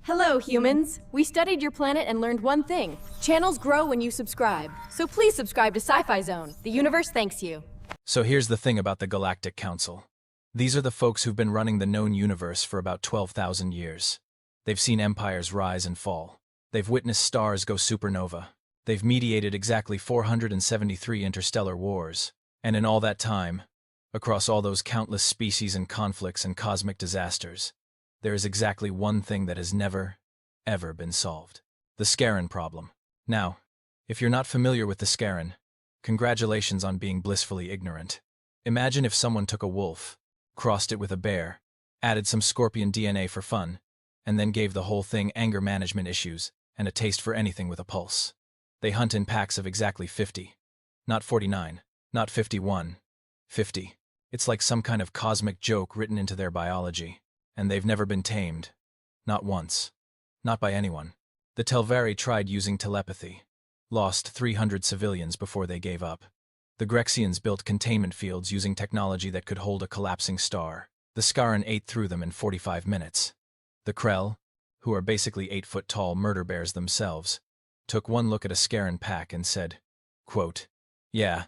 Hello, humans! We studied your planet and learned one thing. Channels grow when you subscribe. So please subscribe to Sci-Fi Zone. The universe thanks you. So here's the thing about the Galactic Council. These are the folks who've been running the known universe for about 12,000 years. They've seen empires rise and fall. They've witnessed stars go supernova. They've mediated exactly 473 interstellar wars. And in all that time, across all those countless species and conflicts and cosmic disasters, there is exactly one thing that has never, ever been solved. The Scarran problem. Now, if you're not familiar with the Scarran, congratulations on being blissfully ignorant. Imagine if someone took a wolf, crossed it with a bear, added some scorpion DNA for fun, and then gave the whole thing anger management issues and a taste for anything with a pulse. They hunt in packs of exactly 50. Not 49, not 51, 50. It's like some kind of cosmic joke written into their biology. And they've never been tamed. Not once. Not by anyone. The Telvari tried using telepathy. Lost 300 civilians before they gave up. The Grexians built containment fields using technology that could hold a collapsing star. The Scarran ate through them in 45 minutes. The Krell, who are basically 8-foot-tall murder bears themselves, took one look at a Scarran pack and said, quote, "Yeah,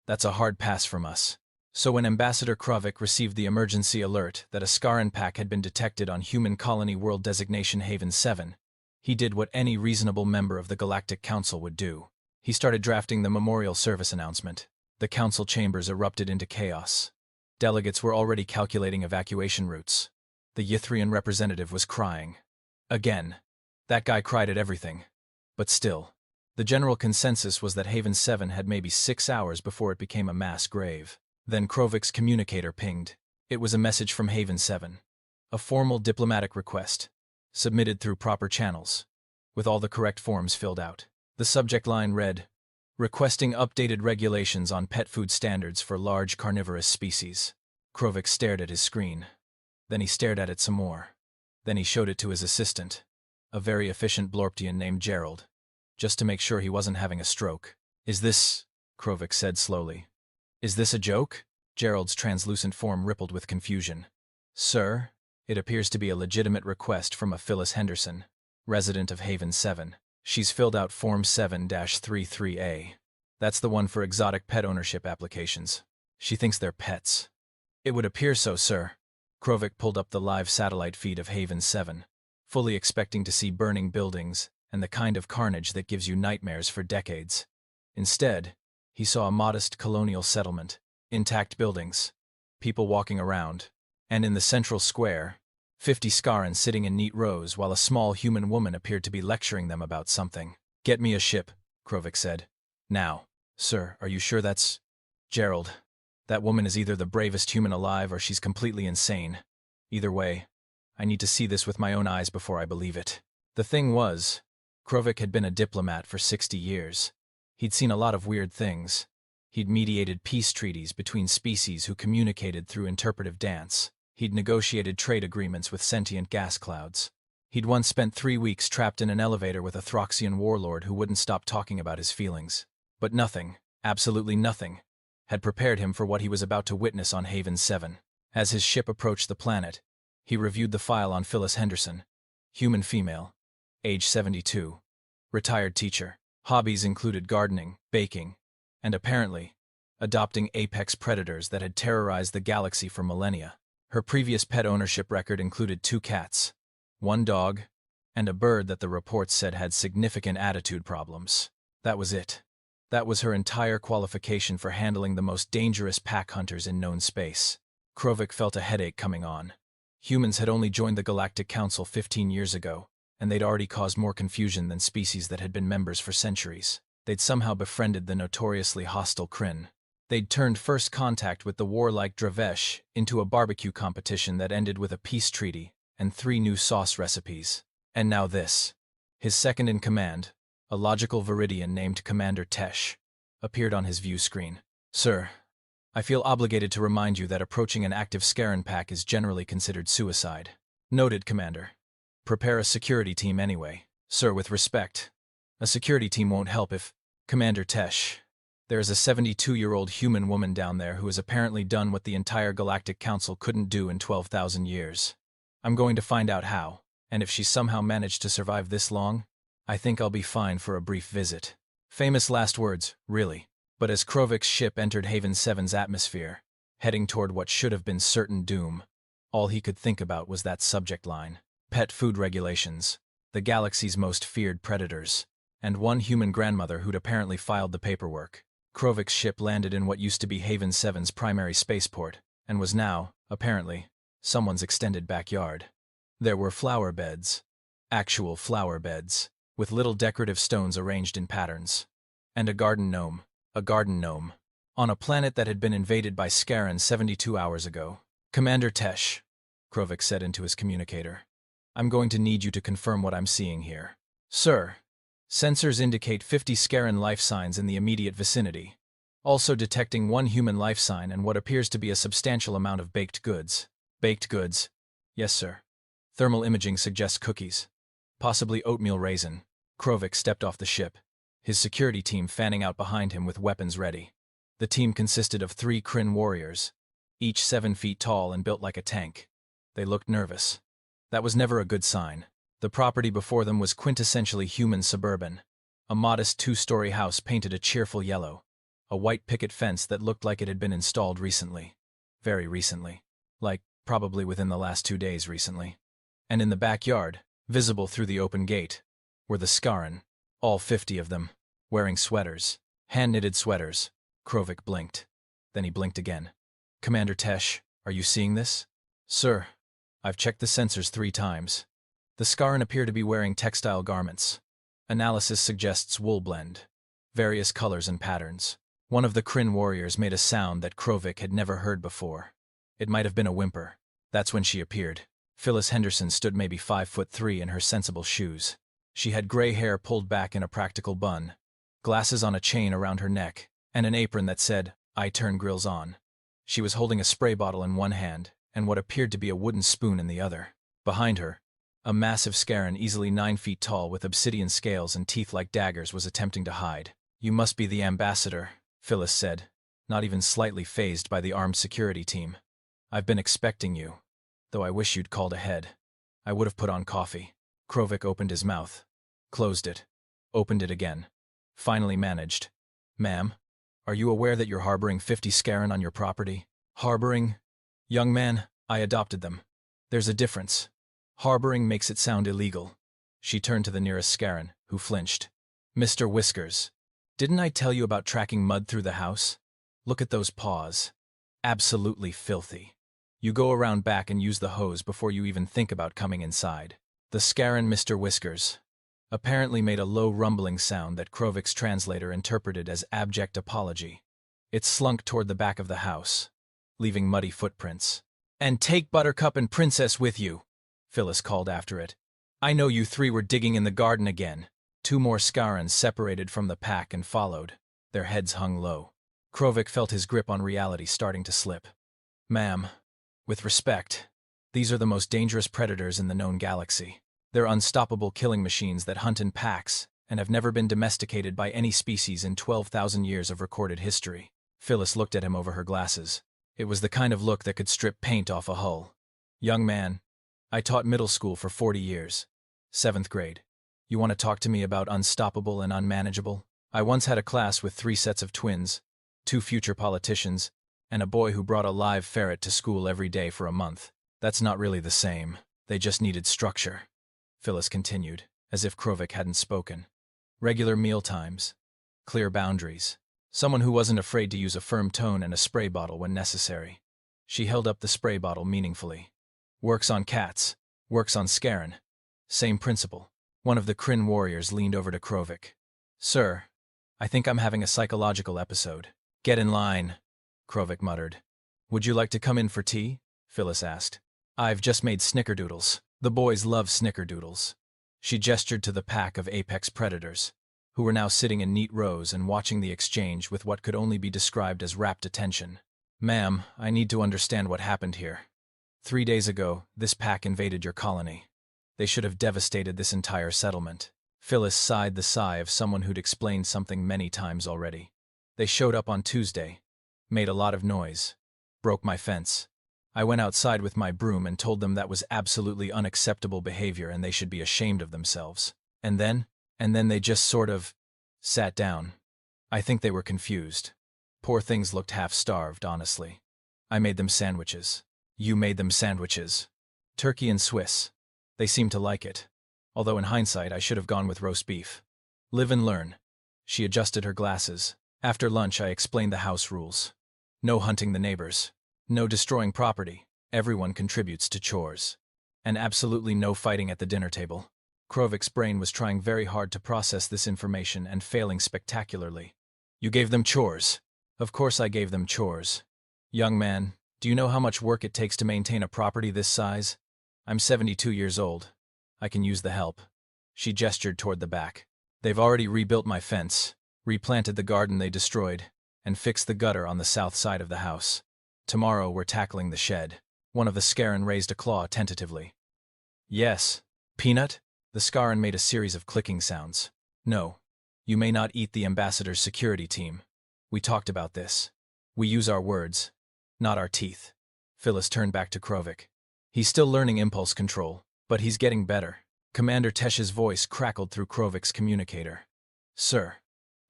that's a hard pass from us." So when Ambassador Krovik received the emergency alert that a Scarran pack had been detected on human colony world designation Haven 7, he did what any reasonable member of the Galactic Council would do. He started drafting the memorial service announcement. The council chambers erupted into chaos. Delegates were already calculating evacuation routes. The Ythrian representative was crying. Again. That guy cried at everything. But still, the general consensus was that Haven 7 had maybe 6 hours before it became a mass grave. Then Krovik's communicator pinged. It was a message from Haven 7. A formal diplomatic request, submitted through proper channels, with all the correct forms filled out. The subject line read, "Requesting updated regulations on pet food standards for large carnivorous species." Krovik stared at his screen. Then he stared at it some more. Then he showed it to his assistant, a very efficient Blorptian named Gerald, just to make sure he wasn't having a stroke. "Is this," Krovik said slowly, "is this a joke?" Gerald's translucent form rippled with confusion. "Sir, it appears to be a legitimate request from a Phyllis Henderson, resident of Haven 7. She's filled out Form 7-33A. That's the one for exotic pet ownership applications. She thinks they're pets." "It would appear so, sir." Krovik pulled up the live satellite feed of Haven 7, fully expecting to see burning buildings and the kind of carnage that gives you nightmares for decades. Instead, he saw a modest colonial settlement, intact buildings, people walking around, and in the central square, 50 Scarran sitting in neat rows while a small human woman appeared to be lecturing them about something. "Get me a ship," Krovik said. "Now." "Sir, are you sure that's—" "Gerald, that woman is either the bravest human alive or she's completely insane. Either way, I need to see this with my own eyes before I believe it." The thing was, Krovik had been a diplomat for 60 years. He'd seen a lot of weird things. He'd mediated peace treaties between species who communicated through interpretive dance. He'd negotiated trade agreements with sentient gas clouds. He'd once spent 3 weeks trapped in an elevator with a Throxian warlord who wouldn't stop talking about his feelings. But nothing, absolutely nothing, had prepared him for what he was about to witness on Haven 7. As his ship approached the planet, he reviewed the file on Phyllis Henderson. Human female, age 72, retired teacher. Hobbies included gardening, baking, and apparently, adopting apex predators that had terrorized the galaxy for millennia. Her previous pet ownership record included 2 cats, 1 dog, and a bird that the reports said had significant attitude problems. That was it. That was her entire qualification for handling the most dangerous pack hunters in known space. Krovik felt a headache coming on. Humans had only joined the Galactic Council 15 years ago, and they'd already caused more confusion than species that had been members for centuries. They'd somehow befriended the notoriously hostile Kryn. They'd turned first contact with the warlike Dravesh into a barbecue competition that ended with a peace treaty and 3 new sauce recipes. And now this. His second-in-command, a logical Viridian named Commander Tesh, appeared on his view screen. "Sir, I feel obligated to remind you that approaching an active Scarran pack is generally considered suicide." "Noted, Commander. Prepare a security team anyway." "Sir, with respect, a security team won't help if—" "Commander Tesh, there is a 72-year-old human woman down there who has apparently done what the entire Galactic Council couldn't do in 12,000 years. I'm going to find out how." And if she somehow managed to survive this long, I think I'll be fine for a brief visit. Famous last words, really. But as Krovik's ship entered Haven 7's atmosphere, heading toward what should have been certain doom, all he could think about was that subject line. Pet food regulations, the galaxy's most feared predators, and one human grandmother who'd apparently filed the paperwork. Krovik's ship landed in what used to be Haven 7's primary spaceport, and was now, apparently, someone's extended backyard. There were flower beds. Actual flower beds, with little decorative stones arranged in patterns. And a garden gnome. On a planet that had been invaded by Scarran 72 hours ago. Commander Tesh, Krovik said into his communicator. I'm going to need you to confirm what I'm seeing here. Sir, sensors indicate 50 Scarran life signs in the immediate vicinity, also detecting one human life sign and what appears to be a substantial amount of baked goods. Baked goods? Yes, sir. Thermal imaging suggests cookies. Possibly oatmeal raisin. Krovik stepped off the ship, his security team fanning out behind him with weapons ready. The team consisted of 3 Kryn warriors, each 7 feet tall and built like a tank. They looked nervous. That was never a good sign. The property before them was quintessentially human suburban. A modest 2-story house painted a cheerful yellow. A white picket fence that looked like it had been installed recently. Very recently. Like, probably within the last 2 days recently. And in the backyard, visible through the open gate, were the Scarran, all 50 of them, wearing sweaters, hand-knitted sweaters. Krovik blinked. Then he blinked again. Commander Tesh, are you seeing this? Sir, I've checked the sensors 3 times. The Scarran appear to be wearing textile garments. Analysis suggests wool blend. Various colors and patterns. One of the Kryn warriors made a sound that Krovik had never heard before. It might have been a whimper. That's when she appeared. Phyllis Henderson stood maybe 5'3" in her sensible shoes. She had gray hair pulled back in a practical bun, glasses on a chain around her neck, and an apron that said, "I turn grills on." She was holding a spray bottle in one hand, and what appeared to be a wooden spoon in the other. Behind her, a massive Scarran easily 9 feet tall with obsidian scales and teeth like daggers was attempting to hide. You must be the ambassador, Phyllis said, not even slightly fazed by the armed security team. I've been expecting you, though I wish you'd called ahead. I would have put on coffee. Krovik opened his mouth, closed it, opened it again. Finally managed. Ma'am, are you aware that you're harboring 50 Scarran on your property? Harboring? Young man, I adopted them. There's a difference. Harboring makes it sound illegal. She turned to the nearest Scarran, who flinched. Mr. Whiskers, didn't I tell you about tracking mud through the house? Look at those paws. Absolutely filthy. You go around back and use the hose before you even think about coming inside. The Scarran Mr. Whiskers apparently made a low rumbling sound that Krovik's translator interpreted as abject apology. It slunk toward the back of the house, leaving muddy footprints. And take Buttercup and Princess with you, Phyllis called after it. I know you 3 were digging in the garden again. 2 more Scarrans separated from the pack and followed. Their heads hung low. Krovik felt his grip on reality starting to slip. Ma'am, with respect, these are the most dangerous predators in the known galaxy. They're unstoppable killing machines that hunt in packs and have never been domesticated by any species in 12,000 years of recorded history. Phyllis looked at him over her glasses. It was the kind of look that could strip paint off a hull. Young man, I taught middle school for 40 years. 7th grade. You want to talk to me about unstoppable and unmanageable? I once had a class with 3 sets of twins, 2 future politicians, and a boy who brought a live ferret to school every day for a month. That's not really the same. They just needed structure. Phyllis continued, as if Krovik hadn't spoken. Regular meal times. Clear boundaries. Someone who wasn't afraid to use a firm tone and a spray bottle when necessary. She held up the spray bottle meaningfully. Works on cats. Works on Scarran. Same principle. One of the Kryn warriors leaned over to Krovik. Sir, I think I'm having a psychological episode. Get in line, Krovik muttered. Would you like to come in for tea? Phyllis asked. I've just made snickerdoodles. The boys love snickerdoodles. She gestured to the pack of apex predators, who were now sitting in neat rows and watching the exchange with what could only be described as rapt attention. Ma'am, I need to understand what happened here. 3 days ago, this pack invaded your colony. They should have devastated this entire settlement. Phyllis sighed the sigh of someone who'd explained something many times already. They showed up on Tuesday, made a lot of noise, broke my fence. I went outside with my broom and told them that was absolutely unacceptable behavior and they should be ashamed of themselves. And then they just sort of sat down. I think they were confused. Poor things looked half-starved, honestly. I made them sandwiches. You made them sandwiches. Turkey and Swiss. They seemed to like it. Although in hindsight, I should have gone with roast beef. Live and learn. She adjusted her glasses. After lunch, I explained the house rules. No hunting the neighbors. No destroying property. Everyone contributes to chores. And absolutely no fighting at the dinner table. Krovik's brain was trying very hard to process this information and failing spectacularly. You gave them chores. Of course I gave them chores. Young man, do you know how much work it takes to maintain a property this size? I'm 72 years old. I can use the help. She gestured toward the back. They've already rebuilt my fence, replanted the garden they destroyed, and fixed the gutter on the south side of the house. Tomorrow we're tackling the shed. One of the Scaran raised a claw tentatively. Yes. Peanut? The Scaran made a series of clicking sounds. No. You may not eat the ambassador's security team. We talked about this. We use our words, not our teeth. Phyllis turned back to Krovik. He's still learning impulse control, but he's getting better. Commander Tesh's voice crackled through Krovik's communicator. Sir.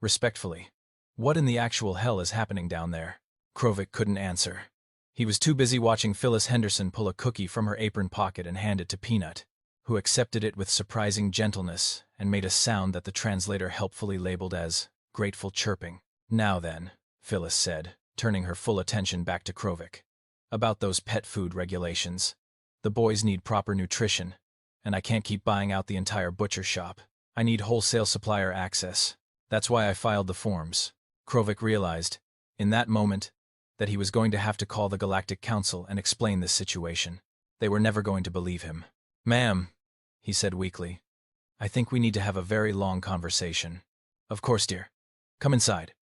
Respectfully. What in the actual hell is happening down there? Krovik couldn't answer. He was too busy watching Phyllis Henderson pull a cookie from her apron pocket and hand it to Peanut, who accepted it with surprising gentleness and made a sound that the translator helpfully labeled as grateful chirping. Now then, Phyllis said, turning her full attention back to Krovik. About those pet food regulations. The boys need proper nutrition, and I can't keep buying out the entire butcher shop. I need wholesale supplier access. That's why I filed the forms. Krovik realized, in that moment, that he was going to have to call the Galactic Council and explain this situation. They were never going to believe him. Ma'am, he said weakly, I think we need to have a very long conversation. Of course, dear. Come inside.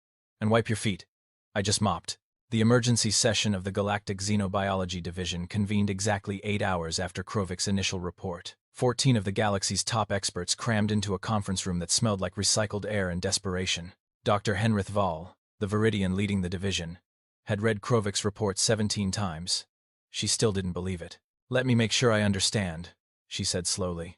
And wipe your feet. I just mopped. The emergency session of the Galactic Xenobiology Division convened exactly 8 hours after Krovik's initial report. 14 of the galaxy's top experts crammed into a conference room that smelled like recycled air in desperation. Dr. Henrith Val, the Viridian leading the division, had read Krovik's report 17 times. She still didn't believe it. Let me make sure I understand, she said slowly.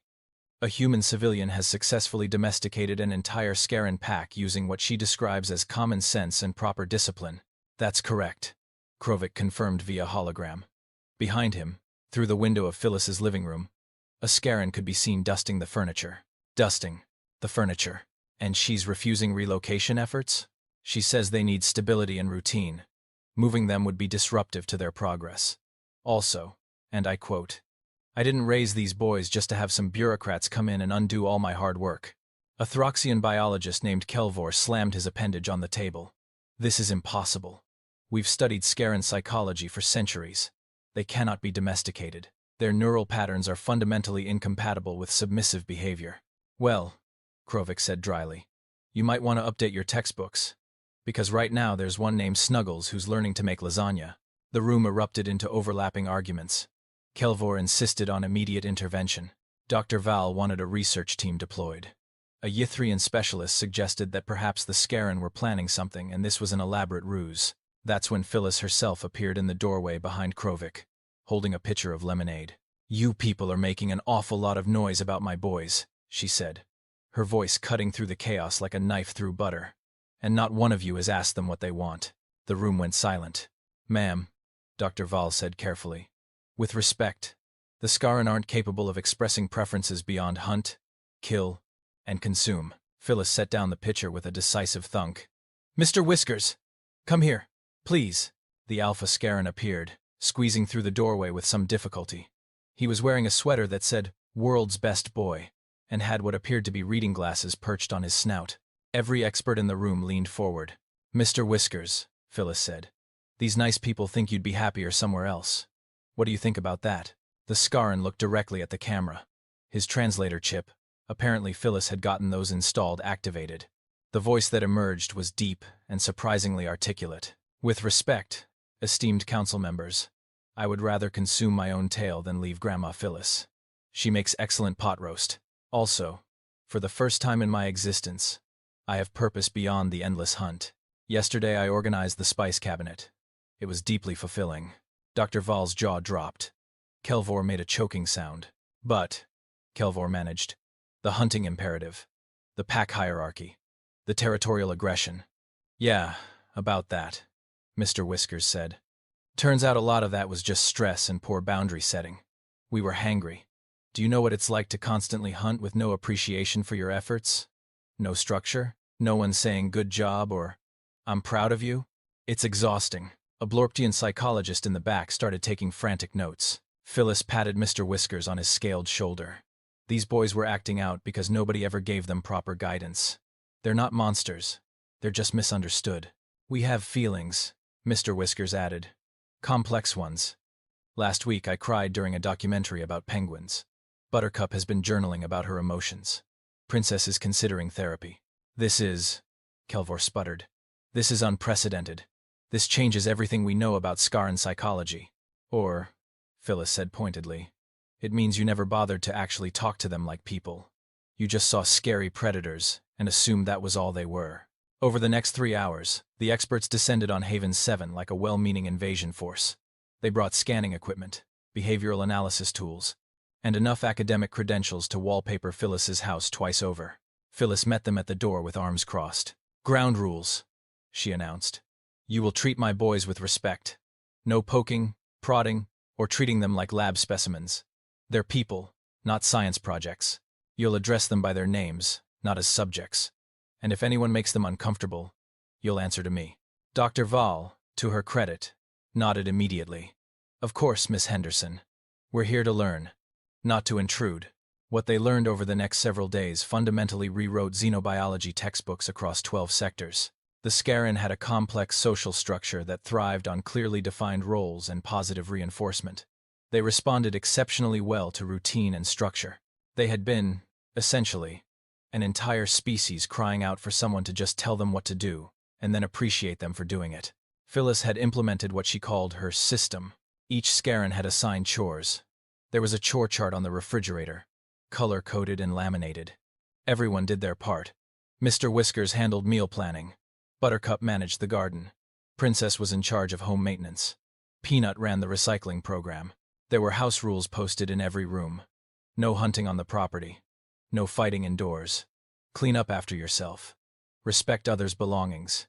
A human civilian has successfully domesticated an entire Scaran pack using what she describes as common sense and proper discipline. That's correct, Krovik confirmed via hologram. Behind him, through the window of Phyllis's living room, a Scaran could be seen dusting the furniture. Dusting the furniture. And she's refusing relocation efforts? She says they need stability and routine. Moving them would be disruptive to their progress. Also, and I quote, I didn't raise these boys just to have some bureaucrats come in and undo all my hard work. A Throxian biologist named Kelvor slammed his appendage on the table. This is impossible. We've studied Scaran psychology for centuries. They cannot be domesticated. Their neural patterns are fundamentally incompatible with submissive behavior. Well, Krovik said dryly, you might want to update your textbooks. Because right now there's one named Snuggles who's learning to make lasagna. The room erupted into overlapping arguments. Kelvor insisted on immediate intervention. Dr. Val wanted a research team deployed. A Ythrian specialist suggested that perhaps the Scaran were planning something and this was an elaborate ruse. That's when Phyllis herself appeared in the doorway behind Krovik, holding a pitcher of lemonade. You people are making an awful lot of noise about my boys, she said, her voice cutting through the chaos like a knife through butter. And not one of you has asked them what they want. The room went silent. Ma'am, Dr. Val said carefully. With respect, the Scaran aren't capable of expressing preferences beyond hunt, kill, and consume. Phyllis set down the pitcher with a decisive thunk. Mr. Whiskers, come here, please. The Alpha Scaran appeared, squeezing through the doorway with some difficulty. He was wearing a sweater that said, World's Best Boy, and had what appeared to be reading glasses perched on his snout. Every expert in the room leaned forward. Mr. Whiskers, Phyllis said, these nice people think you'd be happier somewhere else. What do you think about that? The Scaran looked directly at the camera. His translator chip, apparently Phyllis had gotten those installed, activated. The voice that emerged was deep and surprisingly articulate. With respect, esteemed council members, I would rather consume my own tail than leave Grandma Phyllis. She makes excellent pot roast. Also, for the first time in my existence, I have purpose beyond the endless hunt. Yesterday I organized the spice cabinet. It was deeply fulfilling. Dr. Val's jaw dropped. Kelvor made a choking sound. But, Kelvor managed, the hunting imperative, the pack hierarchy, the territorial aggression. Yeah, about that, Mr. Whiskers said. Turns out a lot of that was just stress and poor boundary setting. We were hangry. Do you know what it's like to constantly hunt with no appreciation for your efforts? No structure? No one saying good job or, I'm proud of you? It's exhausting. A Blorptian psychologist in the back started taking frantic notes. Phyllis patted Mr. Whiskers on his scaled shoulder. These boys were acting out because nobody ever gave them proper guidance. They're not monsters. They're just misunderstood. We have feelings, Mr. Whiskers added. Complex ones. Last week I cried during a documentary about penguins. Buttercup has been journaling about her emotions. Princess is considering therapy. This is, Kelvor sputtered. This is unprecedented. This changes everything we know about Scaran psychology. Or, Phyllis said pointedly, it means you never bothered to actually talk to them like people. You just saw scary predators and assumed that was all they were. Over the next 3 hours, the experts descended on Haven 7 like a well-meaning invasion force. They brought scanning equipment, behavioral analysis tools, and enough academic credentials to wallpaper Phyllis's house twice over. Phyllis met them at the door with arms crossed. Ground rules, she announced. You will treat my boys with respect. No poking, prodding, or treating them like lab specimens. They're people, not science projects. You'll address them by their names, not as subjects. And if anyone makes them uncomfortable, you'll answer to me. Dr. Val, to her credit, nodded immediately. Of course, Miss Henderson. We're here to learn, not to intrude. What they learned over the next several days fundamentally rewrote xenobiology textbooks across 12 sectors. The Scaran had a complex social structure that thrived on clearly defined roles and positive reinforcement. They responded exceptionally well to routine and structure. They had been, essentially, an entire species crying out for someone to just tell them what to do, and then appreciate them for doing it. Phyllis had implemented what she called her system. Each Scaran had assigned chores. There was a chore chart on the refrigerator, color-coded and laminated. Everyone did their part. Mr. Whiskers handled meal planning. Buttercup managed the garden. Princess was in charge of home maintenance. Peanut ran the recycling program. There were house rules posted in every room. No hunting on the property. No fighting indoors. Clean up after yourself. Respect others' belongings.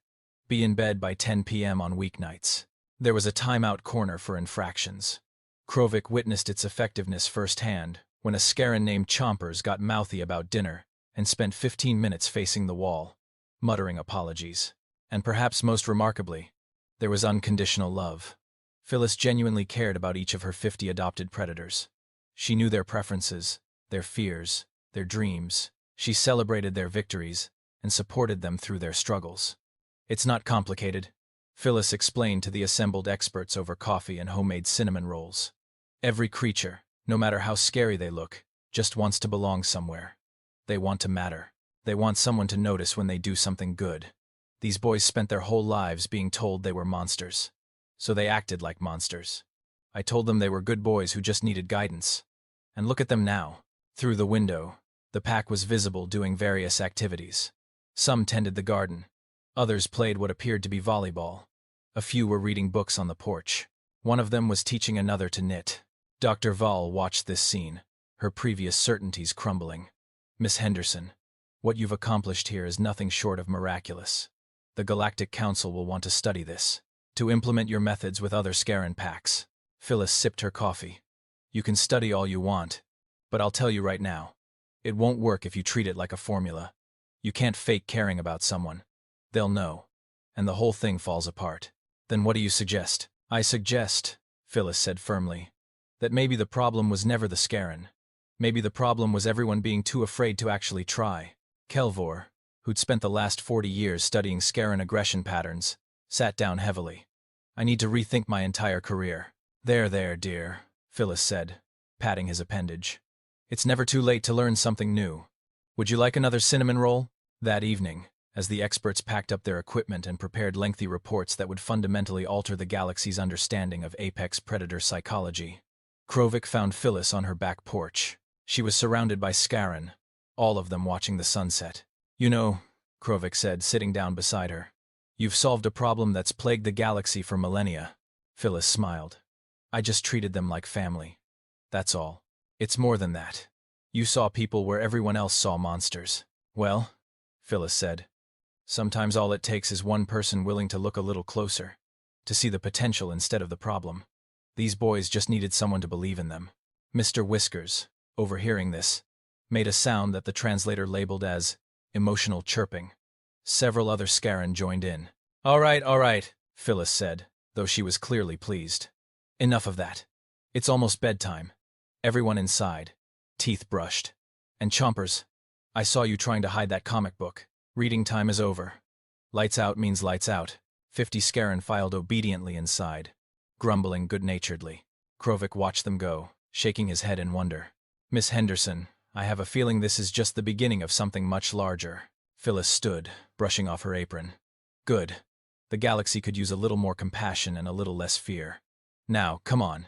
Be in bed by 10 p.m. on weeknights. There was a timeout corner for infractions. Krovik witnessed its effectiveness firsthand when a Scaran named Chompers got mouthy about dinner and spent 15 minutes facing the wall, muttering apologies. And perhaps most remarkably, there was unconditional love. Phyllis genuinely cared about each of her 50 adopted predators. She knew their preferences, their fears, their dreams. She celebrated their victories and supported them through their struggles. It's not complicated, Phyllis explained to the assembled experts over coffee and homemade cinnamon rolls. Every creature, no matter how scary they look, just wants to belong somewhere. They want to matter. They want someone to notice when they do something good. These boys spent their whole lives being told they were monsters. So they acted like monsters. I told them they were good boys who just needed guidance. And look at them now. Through the window, the pack was visible doing various activities. Some tended the garden. Others played what appeared to be volleyball. A few were reading books on the porch. One of them was teaching another to knit. Dr. Val watched this scene, her previous certainties crumbling. Miss Henderson, what you've accomplished here is nothing short of miraculous. The Galactic Council will want to study this, to implement your methods with other Scaran packs. Phyllis sipped her coffee. You can study all you want, but I'll tell you right now, it won't work if you treat it like a formula. You can't fake caring about someone. They'll know, and the whole thing falls apart. Then what do you suggest? I suggest, Phyllis said firmly, that maybe the problem was never the Scaran. Maybe the problem was everyone being too afraid to actually try. Kelvor, who'd spent the last 40 years studying Scaran aggression patterns, sat down heavily. I need to rethink my entire career. There, dear, Phyllis said, patting his appendage. It's never too late to learn something new. Would you like another cinnamon roll? That evening, as the experts packed up their equipment and prepared lengthy reports that would fundamentally alter the galaxy's understanding of apex predator psychology, Krovik found Phyllis on her back porch. She was surrounded by Scaran, all of them watching the sunset. You know, Krovik said, sitting down beside her, you've solved a problem that's plagued the galaxy for millennia. Phyllis smiled. I just treated them like family. That's all. It's more than that. You saw people where everyone else saw monsters. Well, Phyllis said, sometimes all it takes is one person willing to look a little closer, to see the potential instead of the problem. These boys just needed someone to believe in them. Mr. Whiskers, overhearing this, made a sound that the translator labeled as emotional chirping. Several other Scaran joined in. All right, Phyllis said, though she was clearly pleased. Enough of that. It's almost bedtime. Everyone inside. Teeth brushed. And Chompers, I saw you trying to hide that comic book. Reading time is over. Lights out means lights out. 50 Scaran filed obediently inside, grumbling good-naturedly. Krovik watched them go, shaking his head in wonder. Miss Henderson, I have a feeling this is just the beginning of something much larger. Phyllis stood, brushing off her apron. Good. The galaxy could use a little more compassion and a little less fear. Now, come on.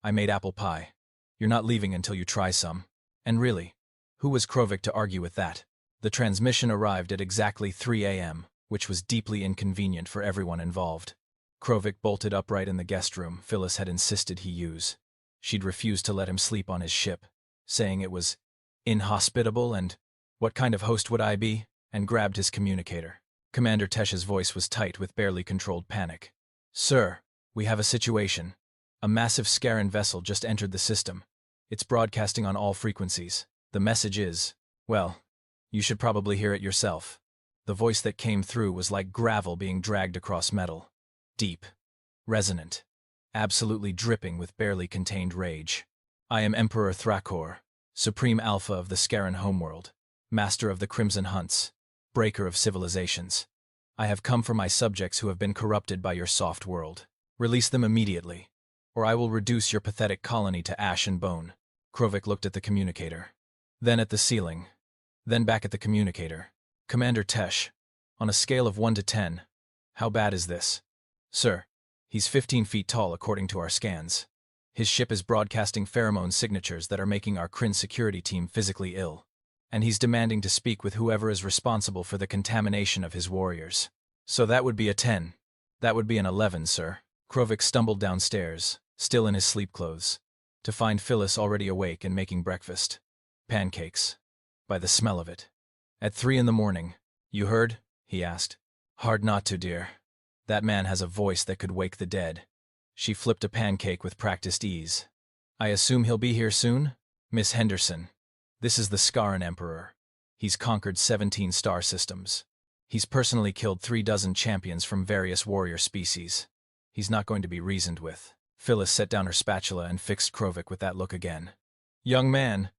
I made apple pie. You're not leaving until you try some. And really, who was Krovik to argue with that? The transmission arrived at exactly 3 a.m., which was deeply inconvenient for everyone involved. Krovik bolted upright in the guest room Phyllis had insisted he use. She'd refused to let him sleep on his ship, saying it was inhospitable and, what kind of host would I be? And grabbed his communicator. Commander Tesh's voice was tight with barely controlled panic. Sir, we have a situation. A massive Scaran vessel just entered the system. It's broadcasting on all frequencies. The message is, well, you should probably hear it yourself. The voice that came through was like gravel being dragged across metal. Deep. Resonant. Absolutely dripping with barely contained rage. I am Emperor Thrakor, Supreme Alpha of the Scaran homeworld, Master of the Crimson Hunts, Breaker of civilizations. I have come for my subjects who have been corrupted by your soft world. Release them immediately, or I will reduce your pathetic colony to ash and bone. Krovik looked at the communicator, then at the ceiling, then back at the communicator. Commander Tesh, on a scale of 1 to 10, how bad is this? Sir, he's 15 feet tall according to our scans. His ship is broadcasting pheromone signatures that are making our Kryn security team physically ill. And he's demanding to speak with whoever is responsible for the contamination of his warriors. So that would be a 10. That would be an 11, sir. Krovik stumbled downstairs, still in his sleep clothes, to find Phyllis already awake and making breakfast. Pancakes. By the smell of it. At 3 in the morning. You heard? He asked. Hard not to, dear. That man has a voice that could wake the dead. She flipped a pancake with practiced ease. I assume he'll be here soon? Miss Henderson. This is the Scaran Emperor. He's conquered 17 star systems. He's personally killed 36 champions from various warrior species. He's not going to be reasoned with. Phyllis set down her spatula and fixed Krovik with that look again. Young man,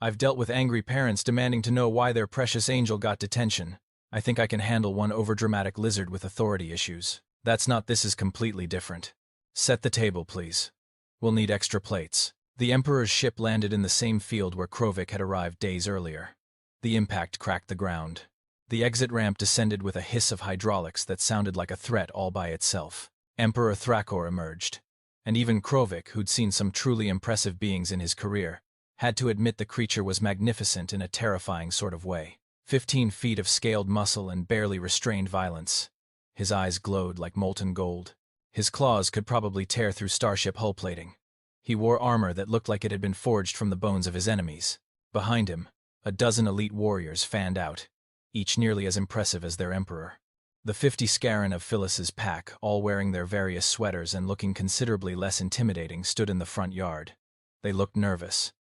I've dealt with angry parents demanding to know why their precious angel got detention. I think I can handle one overdramatic lizard with authority issues. This is completely different. Set the table, please. We'll need extra plates. The Emperor's ship landed in the same field where Krovik had arrived days earlier. The impact cracked the ground. The exit ramp descended with a hiss of hydraulics that sounded like a threat all by itself. Emperor Thrakor emerged. And even Krovik, who'd seen some truly impressive beings in his career, had to admit the creature was magnificent in a terrifying sort of way. 15 feet of scaled muscle and barely restrained violence. His eyes glowed like molten gold. His claws could probably tear through starship hull plating. He wore armor that looked like it had been forged from the bones of his enemies. Behind him, a dozen elite warriors fanned out, each nearly as impressive as their emperor. The 50 Scaran of Phyllis's pack, all wearing their various sweaters and looking considerably less intimidating, stood in the front yard. They looked nervous.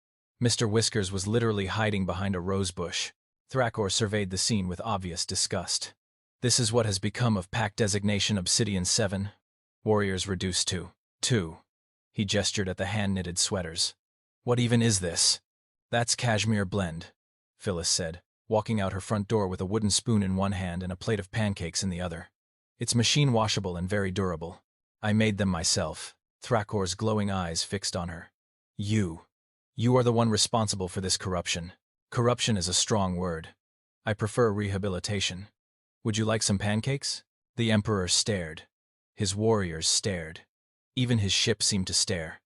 Mr. Whiskers was literally hiding behind a rose bush. Thrakor surveyed the scene with obvious disgust. This is what has become of pack designation Obsidian 7. Warriors reduced to 2. He gestured at the hand-knitted sweaters. What even is this? That's cashmere blend, Phyllis said, walking out her front door with a wooden spoon in one hand and a plate of pancakes in the other. It's machine washable and very durable. I made them myself. Thrakor's glowing eyes fixed on her. You are the one responsible for this corruption. Corruption is a strong word. I prefer rehabilitation. Would you like some pancakes? The Emperor stared. His warriors stared. Even his ship seemed to stare,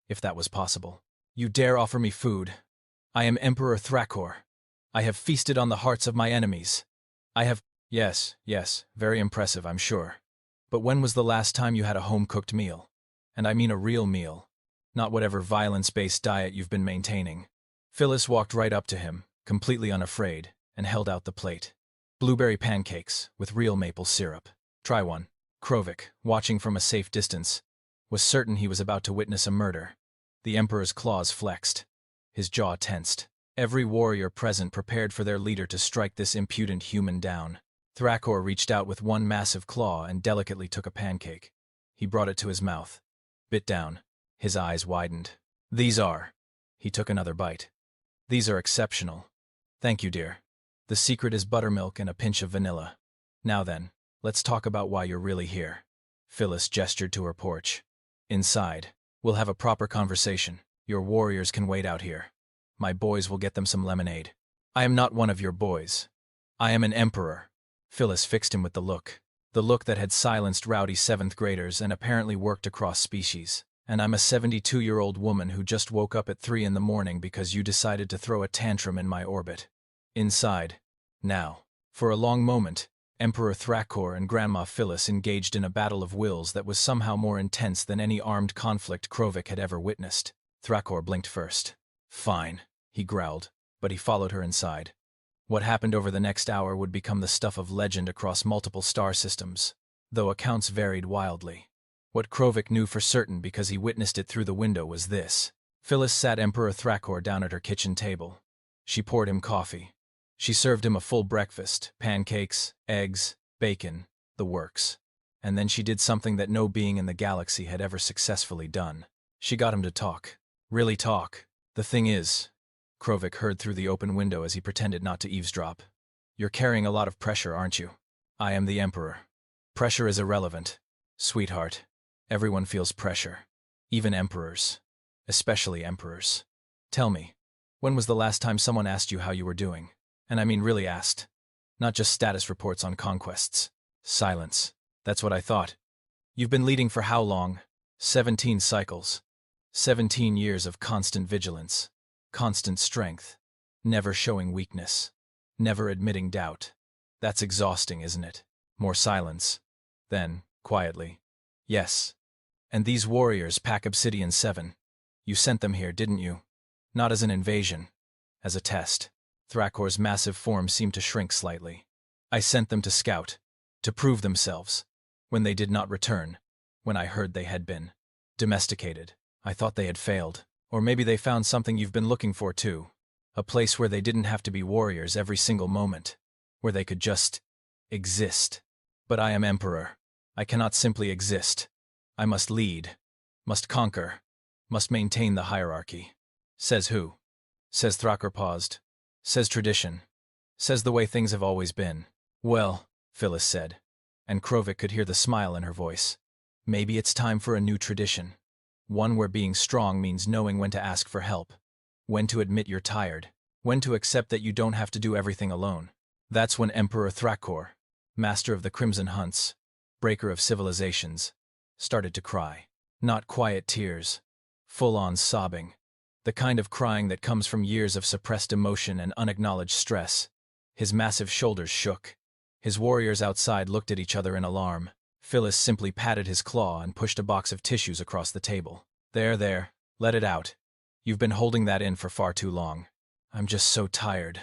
if that was possible. You dare offer me food? I am Emperor Thrakor. I have feasted on the hearts of my enemies. I have— Yes, very impressive, I'm sure. But when was the last time you had a home-cooked meal? And I mean a real meal, not whatever violence-based diet you've been maintaining. Phyllis walked right up to him, completely unafraid, and held out the plate. Blueberry pancakes, with real maple syrup. Try one. Krovik, watching from a safe distance, was certain he was about to witness a murder. The Emperor's claws flexed. His jaw tensed. Every warrior present prepared for their leader to strike this impudent human down. Thrakor reached out with one massive claw and delicately took a pancake. He brought it to his mouth. Bit down. His eyes widened. These are. He took another bite. These are exceptional. Thank you, dear. The secret is buttermilk and a pinch of vanilla. Now then, let's talk about why you're really here. Phyllis gestured to her porch. Inside. We'll have a proper conversation. Your warriors can wait out here. My boys will get them some lemonade. I am not one of your boys. I am an emperor. Phyllis fixed him with the look that had silenced rowdy 7th graders and apparently worked across species. And I'm a 72-year-old woman who just woke up at 3 in the morning because you decided to throw a tantrum in my orbit. Inside. Now. For a long moment, Emperor Thrakor and Grandma Phyllis engaged in a battle of wills that was somehow more intense than any armed conflict Krovik had ever witnessed. Thrakor blinked first. Fine, he growled, but he followed her inside. What happened over the next hour would become the stuff of legend across multiple star systems, though accounts varied wildly. What Krovik knew for certain because he witnessed it through the window was this. Phyllis sat Emperor Thrakor down at her kitchen table. She poured him coffee. She served him a full breakfast, pancakes, eggs, bacon, the works. And then she did something that no being in the galaxy had ever successfully done. She got him to talk. Really talk. The thing is, Krovik heard through the open window as he pretended not to eavesdrop. You're carrying a lot of pressure, aren't you? I am the Emperor. Pressure is irrelevant. Sweetheart, everyone feels pressure. Even emperors. Especially emperors. Tell me, when was the last time someone asked you how you were doing? And I mean really asked. Not just status reports on conquests. Silence. That's what I thought. You've been leading for how long? 17 cycles. 17 years of constant vigilance. Constant strength. Never showing weakness. Never admitting doubt. That's exhausting, isn't it? More silence. Then, quietly. Yes. And these warriors pack Obsidian 7. You sent them here, didn't you? Not as an invasion. As a test. Thrakor's massive form seemed to shrink slightly. I sent them to scout. To prove themselves. When they did not return. When I heard they had been domesticated. I thought they had failed. Or maybe they found something you've been looking for too. A place where they didn't have to be warriors every single moment. Where they could just exist. But I am Emperor. I cannot simply exist. I must lead. Must conquer. Must maintain the hierarchy. Says who? Says Thrakor paused. Says tradition. Says the way things have always been. Well, Phyllis said. And Krovik could hear the smile in her voice. Maybe it's time for a new tradition. One where being strong means knowing when to ask for help. When to admit you're tired. When to accept that you don't have to do everything alone. That's when Emperor Thrakor, master of the Crimson Hunts, breaker of civilizations, started to cry. Not quiet tears. Full-on sobbing. The kind of crying that comes from years of suppressed emotion and unacknowledged stress. His massive shoulders shook. His warriors outside looked at each other in alarm. Phyllis simply patted his claw and pushed a box of tissues across the table. There, let it out. You've been holding that in for far too long. I'm just so tired,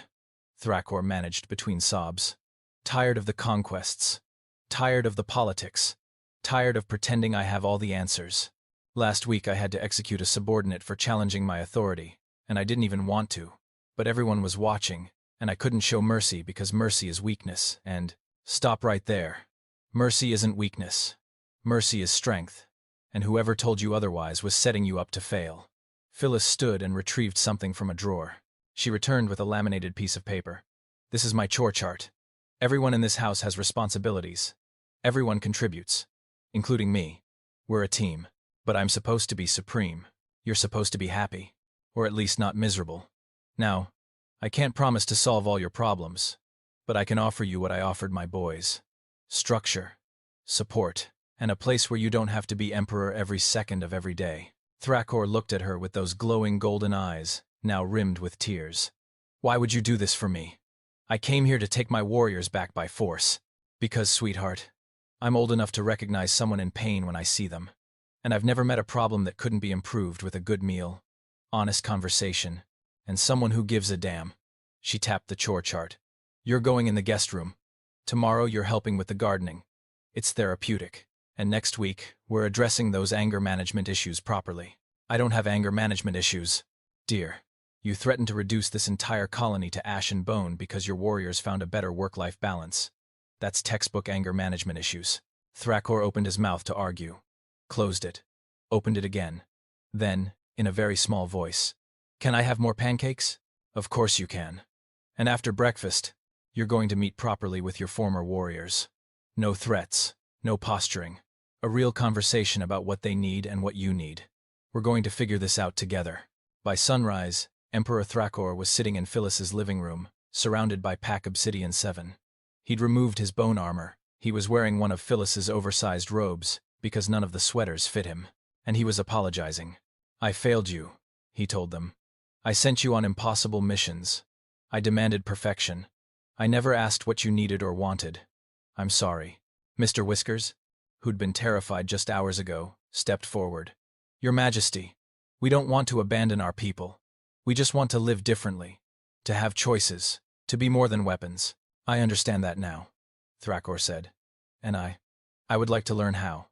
Thrakor managed between sobs. Tired of the conquests. Tired of the politics. Tired of pretending I have all the answers. Last week I had to execute a subordinate for challenging my authority, and I didn't even want to. But everyone was watching, and I couldn't show mercy because mercy is weakness, and stop right there. Mercy isn't weakness. Mercy is strength. And whoever told you otherwise was setting you up to fail. Phyllis stood and retrieved something from a drawer. She returned with a laminated piece of paper. This is my chore chart. Everyone in this house has responsibilities. Everyone contributes. Including me. We're a team. But I'm supposed to be supreme. You're supposed to be happy. Or at least not miserable. Now, I can't promise to solve all your problems. But I can offer you what I offered my boys. Structure, support, and a place where you don't have to be emperor every second of every day. Thrakor looked at her with those glowing golden eyes, now rimmed with tears. Why would you do this for me? I came here to take my warriors back by force. Because, sweetheart, I'm old enough to recognize someone in pain when I see them. And I've never met a problem that couldn't be improved with a good meal, honest conversation, and someone who gives a damn. She tapped the chore chart. You're going in the guest room. Tomorrow you're helping with the gardening. It's therapeutic. And next week, we're addressing those anger management issues properly. I don't have anger management issues, dear. You threatened to reduce this entire colony to ash and bone because your warriors found a better work-life balance. That's textbook anger management issues. Thrakor opened his mouth to argue. Closed it. Opened it again. Then, in a very small voice, "Can I have more pancakes?" "Of course you can. And after breakfast, you're going to meet properly with your former warriors. No threats, no posturing. A real conversation about what they need and what you need. We're going to figure this out together." By sunrise, Emperor Thrakor was sitting in Phyllis's living room, surrounded by Pack Obsidian 7. He'd removed his bone armor. He was wearing one of Phyllis's oversized robes, because none of the sweaters fit him. And he was apologizing. "I failed you," he told them. "I sent you on impossible missions. I demanded perfection. I never asked what you needed or wanted. I'm sorry." Mr. Whiskers, who'd been terrified just hours ago, stepped forward. "Your Majesty, we don't want to abandon our people. We just want to live differently, to have choices, to be more than weapons." "I understand that now," Thrakor said. "And I would like to learn how,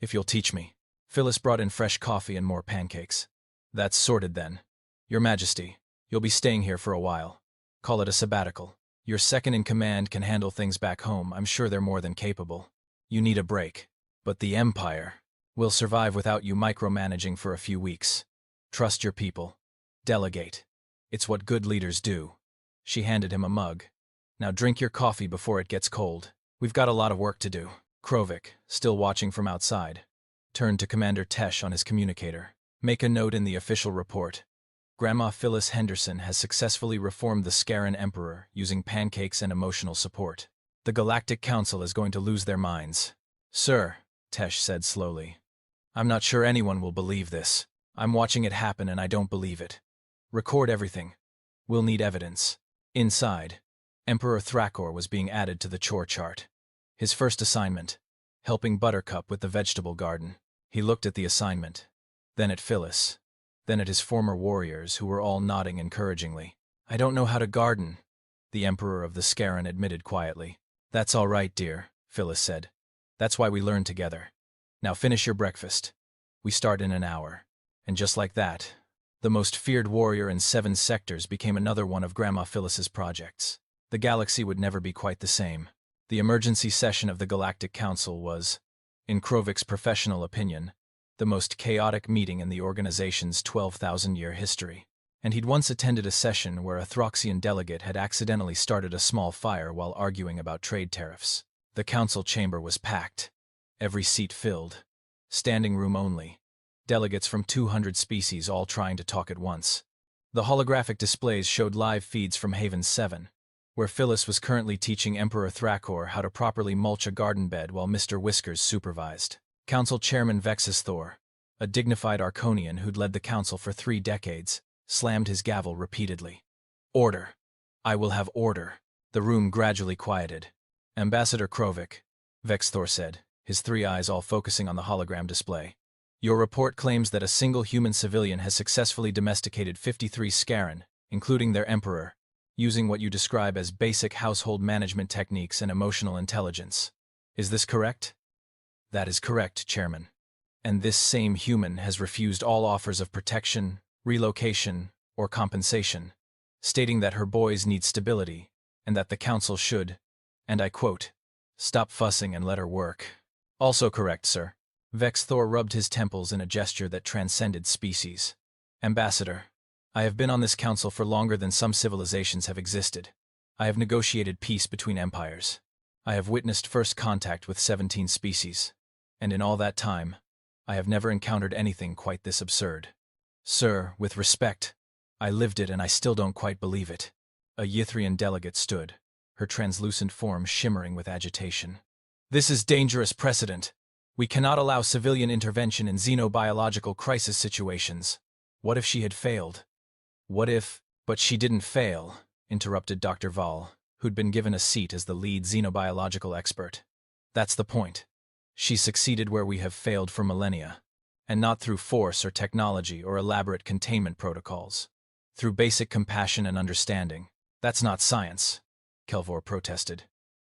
if you'll teach me." Phyllis brought in fresh coffee and more pancakes. "That's sorted then. Your Majesty, you'll be staying here for a while. Call it a sabbatical. Your second-in-command can handle things back home. I'm sure they're more than capable. You need a break. But the Empire will survive without you micromanaging for a few weeks. Trust your people. Delegate. It's what good leaders do." She handed him a mug. "Now drink your coffee before it gets cold. We've got a lot of work to do." Krovik, still watching from outside, turned to Commander Tesh on his communicator. "Make a note in the official report. Grandma Phyllis Henderson has successfully reformed the Scaran Emperor using pancakes and emotional support. The Galactic Council is going to lose their minds." "Sir," Tesh said slowly, "I'm not sure anyone will believe this. I'm watching it happen and I don't believe it. Record everything. We'll need evidence." Inside, Emperor Thrakor was being added to the chore chart. His first assignment, helping Buttercup with the vegetable garden. He looked at the assignment, then at Phyllis, then at his former warriors who were all nodding encouragingly. "I don't know how to garden," the Emperor of the Scaran admitted quietly. "That's all right, dear," Phyllis said. "That's why we learn together. Now finish your breakfast. We start in an hour." And just like that, the most feared warrior in 7 sectors became another one of Grandma Phyllis's projects. The galaxy would never be quite the same. The emergency session of the Galactic Council was, in Krovik's professional opinion, the most chaotic meeting in the organization's 12,000-year history. And he'd once attended a session where a Throxian delegate had accidentally started a small fire while arguing about trade tariffs. The council chamber was packed, every seat filled, standing room only. Delegates from 200 species all trying to talk at once. The holographic displays showed live feeds from Haven 7, where Phyllis was currently teaching Emperor Thrakor how to properly mulch a garden bed while Mr. Whiskers supervised. Council Chairman Vexus Thor, a dignified Arconian who'd led the council for 3 decades, slammed his gavel repeatedly. "Order. I will have order." The room gradually quieted. "Ambassador Krovik," Vex Thor said, his 3 eyes all focusing on the hologram display. "Your report claims that a single human civilian has successfully domesticated 53 Scaran, including their emperor, using what you describe as basic household management techniques and emotional intelligence. Is this correct?" "That is correct, Chairman. And this same human has refused all offers of protection, relocation, or compensation, stating that her boys need stability, and that the council should, and I quote, stop fussing and let her work." "Also correct, sir." Vex Thor rubbed his temples in a gesture that transcended species. "Ambassador, I have been on this council for longer than some civilizations have existed. I have negotiated peace between empires. I have witnessed first contact with 17 species. And in all that time, I have never encountered anything quite this absurd. Sir, with respect, I lived it and I still don't quite believe it." A Ythrian delegate stood, her translucent form shimmering with agitation. "This is dangerous precedent. We cannot allow civilian intervention in xenobiological crisis situations. What if she had failed? What if—" "But she didn't fail," interrupted Dr. Val, who'd been given a seat as the lead xenobiological expert. "That's the point. She succeeded where we have failed for millennia. And not through force or technology or elaborate containment protocols. Through basic compassion and understanding. That's not science, Kelvor protested.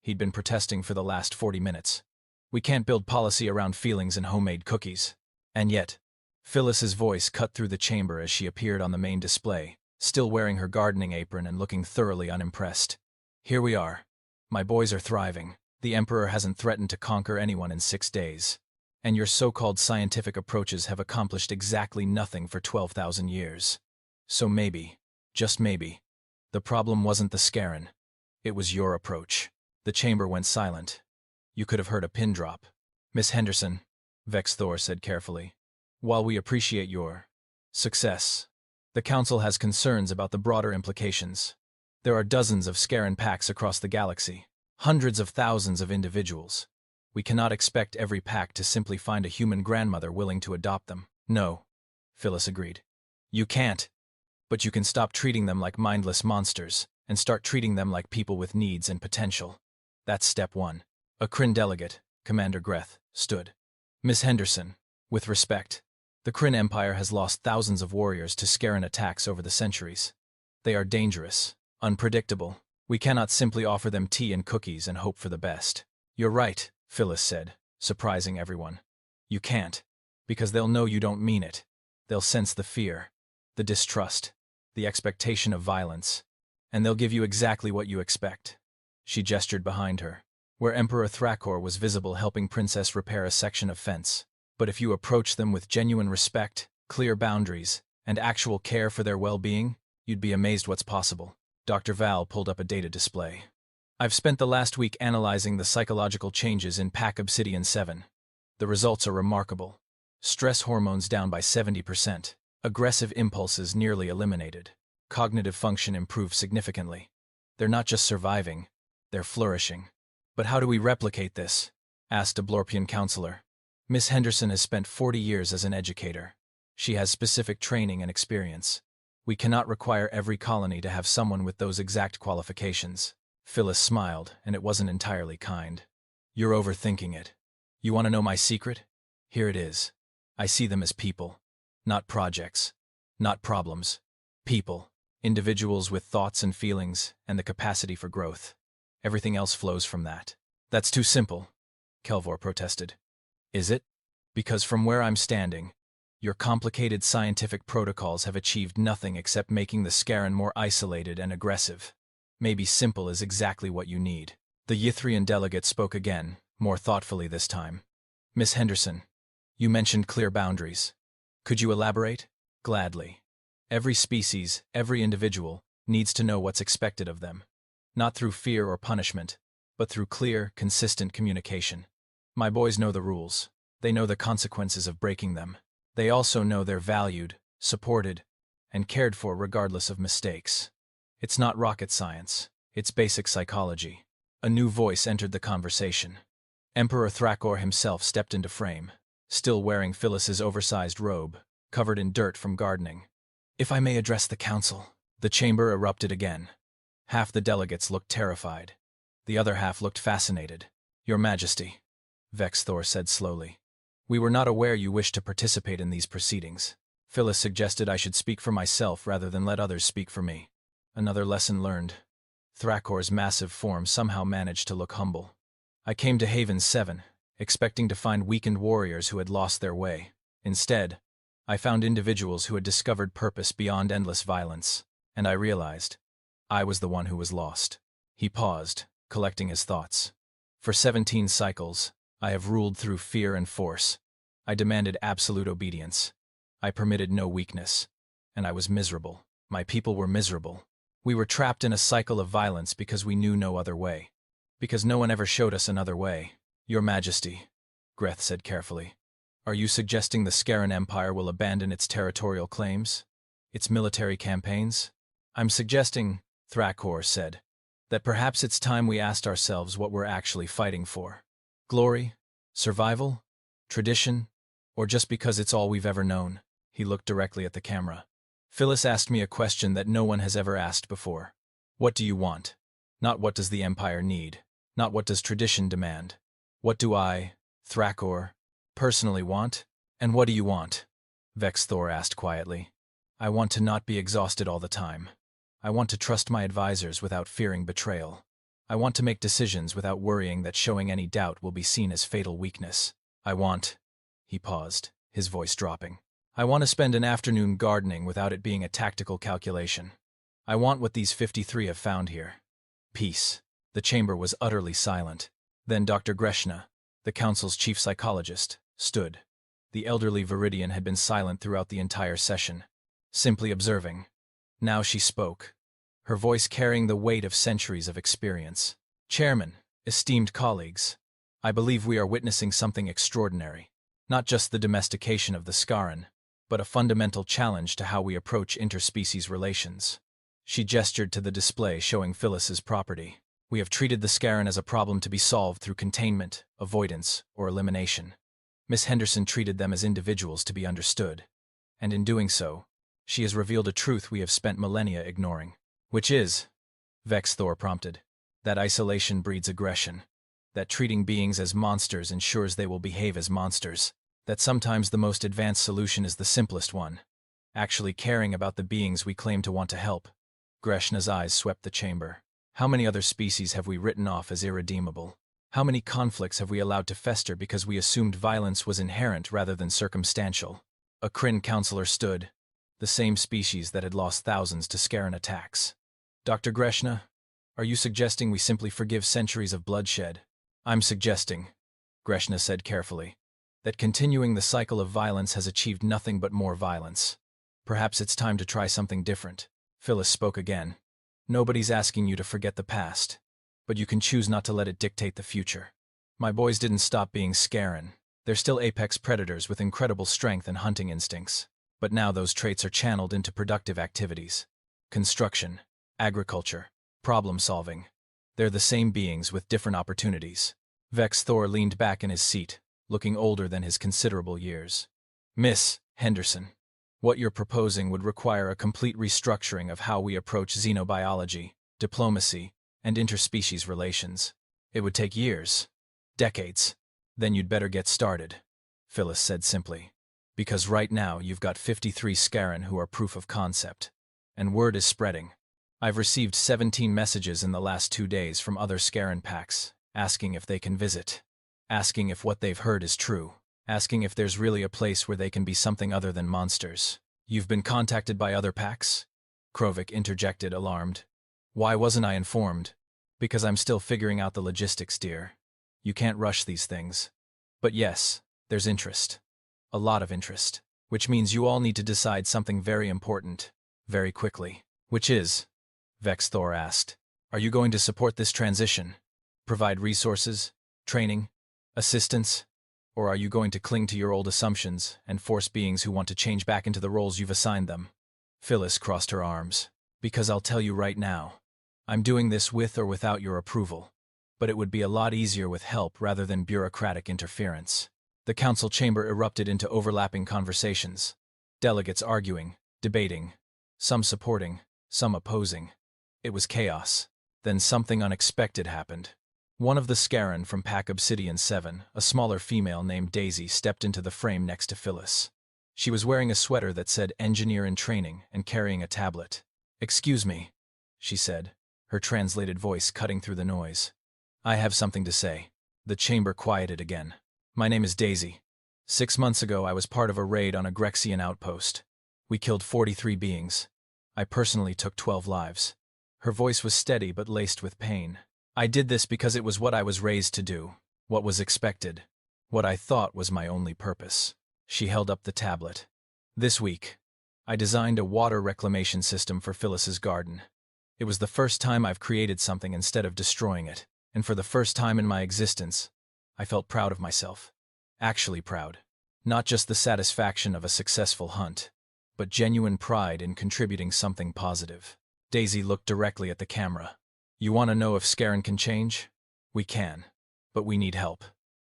He'd been protesting for the last 40 minutes. We can't build policy around feelings and homemade cookies. And yet, Phyllis's voice cut through the chamber as she appeared on the main display, still wearing her gardening apron and looking thoroughly unimpressed. Here we are. My boys are thriving. The Emperor hasn't threatened to conquer anyone in 6 days. And your so-called scientific approaches have accomplished exactly nothing for 12,000 years. So maybe, just maybe, the problem wasn't the Scaran. It was your approach. The chamber went silent. You could have heard a pin drop. Miss Henderson, Vex Thor said carefully, while we appreciate your success, the Council has concerns about the broader implications. There are dozens of Scaran packs across the galaxy, hundreds of thousands of individuals. We cannot expect every pack to simply find a human grandmother willing to adopt them. No, Phyllis agreed. You can't. But you can stop treating them like mindless monsters and start treating them like people with needs and potential. That's step one. A Kryn delegate, Commander Greth, stood. Miss Henderson, with respect, the Kryn Empire has lost thousands of warriors to Scaran attacks over the centuries. They are dangerous, unpredictable. We cannot simply offer them tea and cookies and hope for the best. You're right, Phyllis said, surprising everyone. You can't, because they'll know you don't mean it. They'll sense the fear, the distrust, the expectation of violence, and they'll give you exactly what you expect. She gestured behind her, where Emperor Thrakor was visible helping Princess repair a section of fence. But if you approach them with genuine respect, clear boundaries, and actual care for their well-being, you'd be amazed what's possible. Dr. Val pulled up a data display. I've spent the last week analyzing the psychological changes in Pack Obsidian 7. The results are remarkable. Stress hormones down by 70%. Aggressive impulses nearly eliminated. Cognitive function improved significantly. They're not just surviving, they're flourishing. But how do we replicate this? Asked a Blorpian counselor. Miss Henderson has spent 40 years as an educator. She has specific training and experience. We cannot require every colony to have someone with those exact qualifications. Phyllis smiled, and it wasn't entirely kind. You're overthinking it. You want to know my secret? Here it is. I see them as people. Not projects. Not problems. People. Individuals with thoughts and feelings, and the capacity for growth. Everything else flows from that. That's too simple, Kelvor protested. Is it? Because from where I'm standing, your complicated scientific protocols have achieved nothing except making the Scaran more isolated and aggressive. Maybe simple is exactly what you need. The Ythrian delegate spoke again, more thoughtfully this time. Miss Henderson, you mentioned clear boundaries. Could you elaborate? Gladly. Every species, every individual, needs to know what's expected of them. Not through fear or punishment, but through clear, consistent communication. My boys know the rules. They know the consequences of breaking them. They also know they're valued, supported, and cared for regardless of mistakes. It's not rocket science. It's basic psychology. A new voice entered the conversation. Emperor Thrakor himself stepped into frame, still wearing Phyllis's oversized robe, covered in dirt from gardening. If I may address the council. The chamber erupted again. Half the delegates looked terrified. The other half looked fascinated. Your Majesty, Vex Thor said slowly. We were not aware you wished to participate in these proceedings. Phyllis suggested I should speak for myself rather than let others speak for me. Another lesson learned. Thrakor's massive form somehow managed to look humble. I came to Haven 7, expecting to find weakened warriors who had lost their way. Instead, I found individuals who had discovered purpose beyond endless violence, and I realized I was the one who was lost. He paused, collecting his thoughts. For 17 cycles, I have ruled through fear and force. I demanded absolute obedience. I permitted no weakness. And I was miserable. My people were miserable. We were trapped in a cycle of violence because we knew no other way. Because no one ever showed us another way. Your Majesty, Greth said carefully. Are you suggesting the Scaran Empire will abandon its territorial claims? Its military campaigns? I'm suggesting, Thrakor said, that perhaps it's time we asked ourselves what we're actually fighting for. Glory? Survival? Tradition? Or just because it's all we've ever known? He looked directly at the camera. Phyllis asked me a question that no one has ever asked before. What do you want? Not what does the Empire need? Not what does tradition demand? What do I, Thrakor, personally want? And what do you want? Vex Thor asked quietly. I want to not be exhausted all the time. I want to trust my advisors without fearing betrayal. I want to make decisions without worrying that showing any doubt will be seen as fatal weakness. I want— He paused, his voice dropping. I want to spend an afternoon gardening without it being a tactical calculation. I want what these 53 have found here. Peace. The chamber was utterly silent. Then Dr. Greshna, the council's chief psychologist, stood. The elderly Viridian had been silent throughout the entire session, simply observing. Now she spoke, her voice carrying the weight of centuries of experience. Chairman, esteemed colleagues, I believe we are witnessing something extraordinary. Not just the domestication of the Skaran, but a fundamental challenge to how we approach interspecies relations. She gestured to the display showing Phyllis's property. We have treated the Skaran as a problem to be solved through containment, avoidance, or elimination. Miss Henderson treated them as individuals to be understood. And in doing so, she has revealed a truth we have spent millennia ignoring. Which is, Vex Thor prompted, that isolation breeds aggression. That treating beings as monsters ensures they will behave as monsters. That sometimes the most advanced solution is the simplest one. Actually caring about the beings we claim to want to help. Greshna's eyes swept the chamber. How many other species have we written off as irredeemable? How many conflicts have we allowed to fester because we assumed violence was inherent rather than circumstantial? A Kryn counselor stood, the same species that had lost thousands to Skaran attacks. Dr. Greshna, are you suggesting we simply forgive centuries of bloodshed? I'm suggesting, Greshna said carefully, that continuing the cycle of violence has achieved nothing but more violence. Perhaps it's time to try something different. Phyllis spoke again. Nobody's asking you to forget the past, but you can choose not to let it dictate the future. My boys didn't stop being Skaran. They're still apex predators with incredible strength and hunting instincts. But now those traits are channeled into productive activities. Construction, agriculture, problem-solving. They're the same beings with different opportunities. Vex Thor leaned back in his seat, looking older than his considerable years. Miss Henderson, what you're proposing would require a complete restructuring of how we approach xenobiology, diplomacy, and interspecies relations. It would take years, decades. Then you'd better get started, Phyllis said simply. Because right now you've got 53 Skaran who are proof of concept. And word is spreading. I've received 17 messages in the last 2 days from other Skaran packs, asking if they can visit. Asking if what they've heard is true. Asking if there's really a place where they can be something other than monsters. You've been contacted by other packs? Krovik interjected, alarmed. Why wasn't I informed? Because I'm still figuring out the logistics, dear. You can't rush these things. But yes, there's interest. A lot of interest. Which means you all need to decide something very important, very quickly. Which is? Vex Thor asked. Are you going to support this transition? Provide resources, training, assistance? Or are you going to cling to your old assumptions and force beings who want to change back into the roles you've assigned them? Phyllis crossed her arms. Because I'll tell you right now, I'm doing this with or without your approval. But it would be a lot easier with help rather than bureaucratic interference. The council chamber erupted into overlapping conversations. Delegates arguing, debating, some supporting, some opposing. It was chaos. Then something unexpected happened. One of the Skaran from Pack Obsidian 7, a smaller female named Daisy, stepped into the frame next to Phyllis. She was wearing a sweater that said Engineer in Training and carrying a tablet. Excuse me, she said, her translated voice cutting through the noise. I have something to say. The chamber quieted again. My name is Daisy. 6 months ago I was part of a raid on a Grexian outpost. We killed 43 beings. I personally took 12 lives. Her voice was steady but laced with pain. I did this because it was what I was raised to do, what was expected, what I thought was my only purpose. She held up the tablet. This week, I designed a water reclamation system for Phyllis's garden. It was the first time I've created something instead of destroying it, and for the first time in my existence, I felt proud of myself. Actually proud. Not just the satisfaction of a successful hunt, but genuine pride in contributing something positive. Daisy looked directly at the camera. You want to know if Skaran can change? We can. But we need help.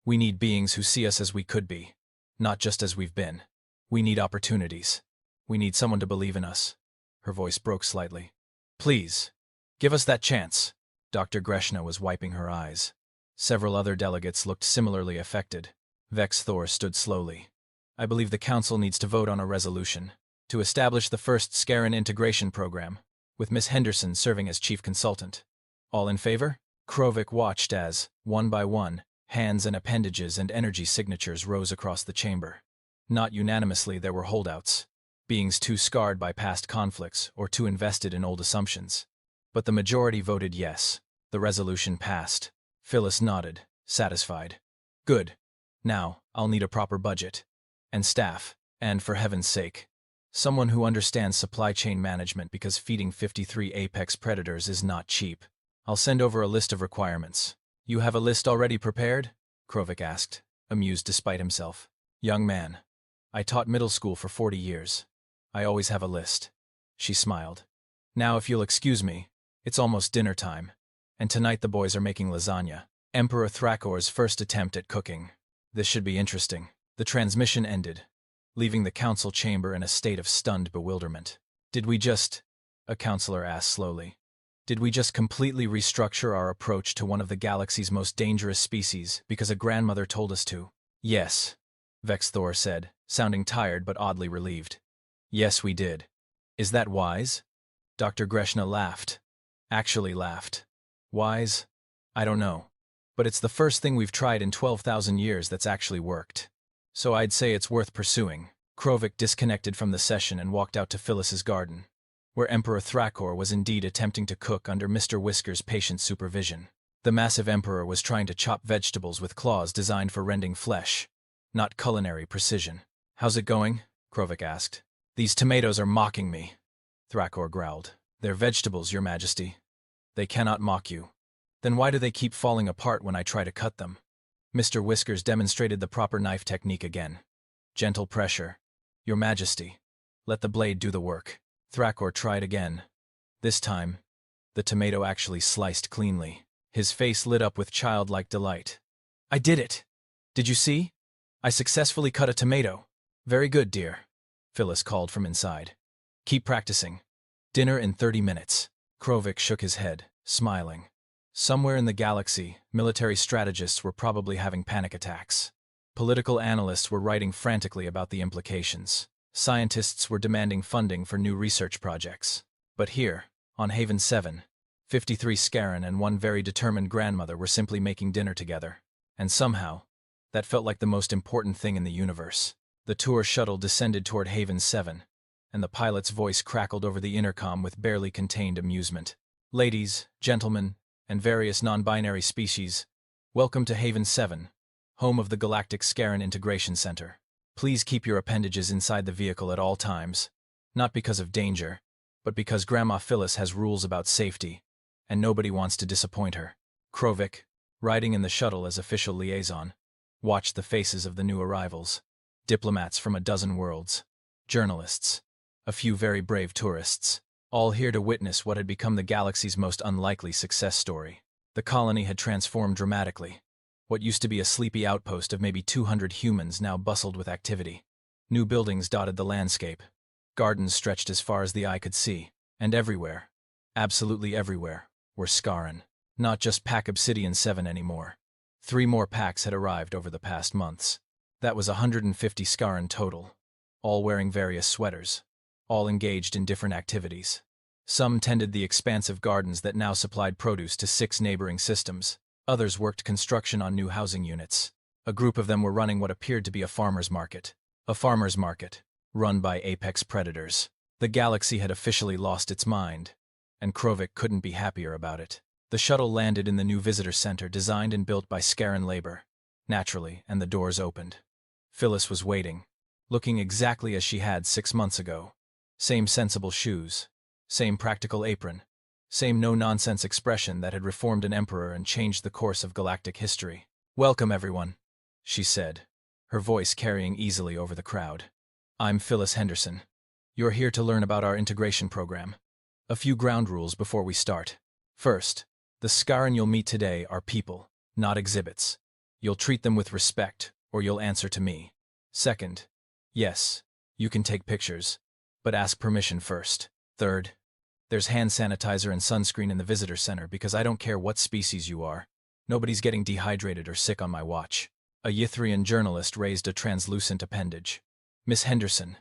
We need beings who see us as we could be, not just as we've been. We need opportunities. We need someone to believe in us. Her voice broke slightly. Please, give us that chance. Dr. Greshna was wiping her eyes. Several other delegates looked similarly affected. Vex Thor stood slowly. I believe the Council needs to vote on a resolution to establish the first Scaran integration program, with Miss Henderson serving as chief consultant. All in favor? Krovic watched as, one by one, hands and appendages and energy signatures rose across the chamber. Not unanimously, there were holdouts, beings too scarred by past conflicts or too invested in old assumptions. But the majority voted yes. The resolution passed. Phyllis nodded, satisfied. Good. Now, I'll need a proper budget. And staff. And, for heaven's sake, someone who understands supply chain management, because feeding 53 apex predators is not cheap. I'll send over a list of requirements. You have a list already prepared? Krovic asked, amused despite himself. Young man, I taught middle school for 40 years. I always have a list. She smiled. Now, if you'll excuse me, it's almost dinner time, and tonight the boys are making lasagna. Emperor Thrakor's first attempt at cooking. This should be interesting. The transmission ended, leaving the council chamber in a state of stunned bewilderment. Did we just, a counselor asked slowly, did we just completely restructure our approach to one of the galaxy's most dangerous species because a grandmother told us to? Yes, Vex Thor said, sounding tired but oddly relieved. Yes, we did. Is that wise? Dr. Greshna laughed. Actually laughed. Wise? I don't know. But it's the first thing we've tried in 12,000 years that's actually worked. So I'd say it's worth pursuing. Krovic disconnected from the session and walked out to Phyllis's garden, where Emperor Thrakor was indeed attempting to cook under Mr. Whisker's patient supervision. The massive emperor was trying to chop vegetables with claws designed for rending flesh, not culinary precision. How's it going? Krovic asked. These tomatoes are mocking me, Thrakor growled. They're vegetables, Your Majesty. They cannot mock you. Then why do they keep falling apart when I try to cut them? Mr. Whiskers demonstrated the proper knife technique again. Gentle pressure. Your Majesty, let the blade do the work. Thrakor tried again. This time, the tomato actually sliced cleanly. His face lit up with childlike delight. I did it! Did you see? I successfully cut a tomato. Very good, dear, Phyllis called from inside. Keep practicing. Dinner in 30 minutes. Krovic shook his head, smiling. Somewhere in the galaxy, military strategists were probably having panic attacks. Political analysts were writing frantically about the implications. Scientists were demanding funding for new research projects. But here, on Haven 7, 53 Scaran and one very determined grandmother were simply making dinner together. And somehow, that felt like the most important thing in the universe. The tour shuttle descended toward Haven 7, and the pilot's voice crackled over the intercom with barely contained amusement. Ladies, gentlemen, and various non-binary species, welcome to Haven 7, home of the Galactic Scaran Integration Center. Please keep your appendages inside the vehicle at all times, not because of danger, but because Grandma Phyllis has rules about safety, and nobody wants to disappoint her. Krovic, riding in the shuttle as official liaison, watched the faces of the new arrivals. Diplomats from a dozen worlds, journalists, a few very brave tourists, all here to witness what had become the galaxy's most unlikely success story. The colony had transformed dramatically. What used to be a sleepy outpost of maybe 200 humans now bustled with activity. New buildings dotted the landscape. Gardens stretched as far as the eye could see. And everywhere, absolutely everywhere, were Scaran. Not just Pack Obsidian 7 anymore. 3 more packs had arrived over the past months. That was 150 Scaran total, all wearing various sweaters, all engaged in different activities. Some tended the expansive gardens that now supplied produce to 6 neighboring systems. Others worked construction on new housing units. A group of them were running what appeared to be a farmer's market. A farmer's market, run by apex predators. The galaxy had officially lost its mind, and Krovic couldn't be happier about it. The shuttle landed in the new visitor center designed and built by Scaran labor. Naturally, and the doors opened. Phyllis was waiting, looking exactly as she had 6 months ago. Same sensible shoes, same practical apron, same no-nonsense expression that had reformed an emperor and changed the course of galactic history. Welcome, everyone, she said, her voice carrying easily over the crowd. I'm Phyllis Henderson. You're here to learn about our integration program. A few ground rules before we start. First, the Scaran you'll meet today are people, not exhibits. You'll treat them with respect, or you'll answer to me. Second, yes, you can take pictures, but ask permission first. Third, there's hand sanitizer and sunscreen in the visitor center because I don't care what species you are. Nobody's getting dehydrated or sick on my watch. A Ythrian journalist raised a translucent appendage. Miss Henderson,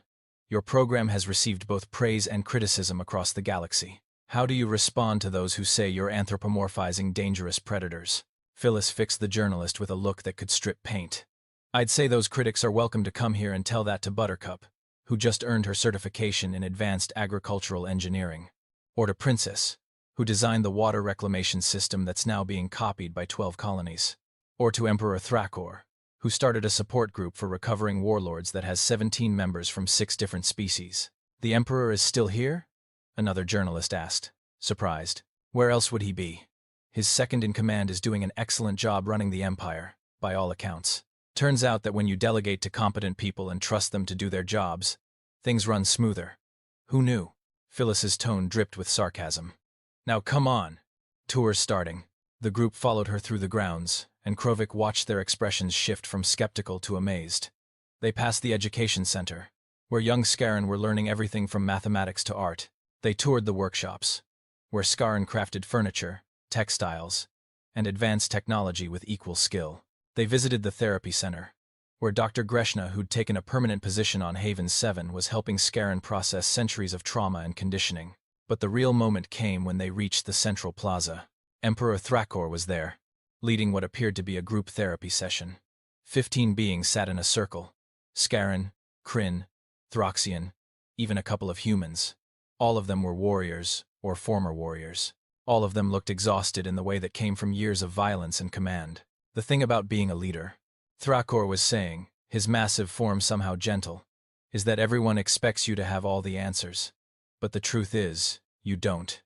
your program has received both praise and criticism across the galaxy. How do you respond to those who say you're anthropomorphizing dangerous predators? Phyllis fixed the journalist with a look that could strip paint. I'd say those critics are welcome to come here and tell that to Buttercup, who just earned her certification in advanced agricultural engineering, or to Princess, who designed the water reclamation system that's now being copied by 12 colonies, or to Emperor Thrakor, who started a support group for recovering warlords that has 17 members from 6 different species. The Emperor is still here? Another journalist asked, surprised. Where else would he be? His second-in-command is doing an excellent job running the Empire, by all accounts. Turns out that when you delegate to competent people and trust them to do their jobs, things run smoother. Who knew? Phyllis's tone dripped with sarcasm. Now come on. Tour's starting. The group followed her through the grounds, and Krovik watched their expressions shift from skeptical to amazed. They passed the education center, where young Scaran were learning everything from mathematics to art. They toured the workshops, where Scaran crafted furniture, textiles, and advanced technology with equal skill. They visited the therapy center, where Dr. Greshna, who'd taken a permanent position on Haven 7, was helping Scaran process centuries of trauma and conditioning. But the real moment came when they reached the central plaza. Emperor Thrakor was there, leading what appeared to be a group therapy session. 15 beings sat in a circle. Scaran, Kryn, Throxian, even a couple of humans. All of them were warriors, or former warriors. All of them looked exhausted in the way that came from years of violence and command. The thing about being a leader, Thrakor was saying, his massive form somehow gentle, is that everyone expects you to have all the answers. But the truth is, you don't.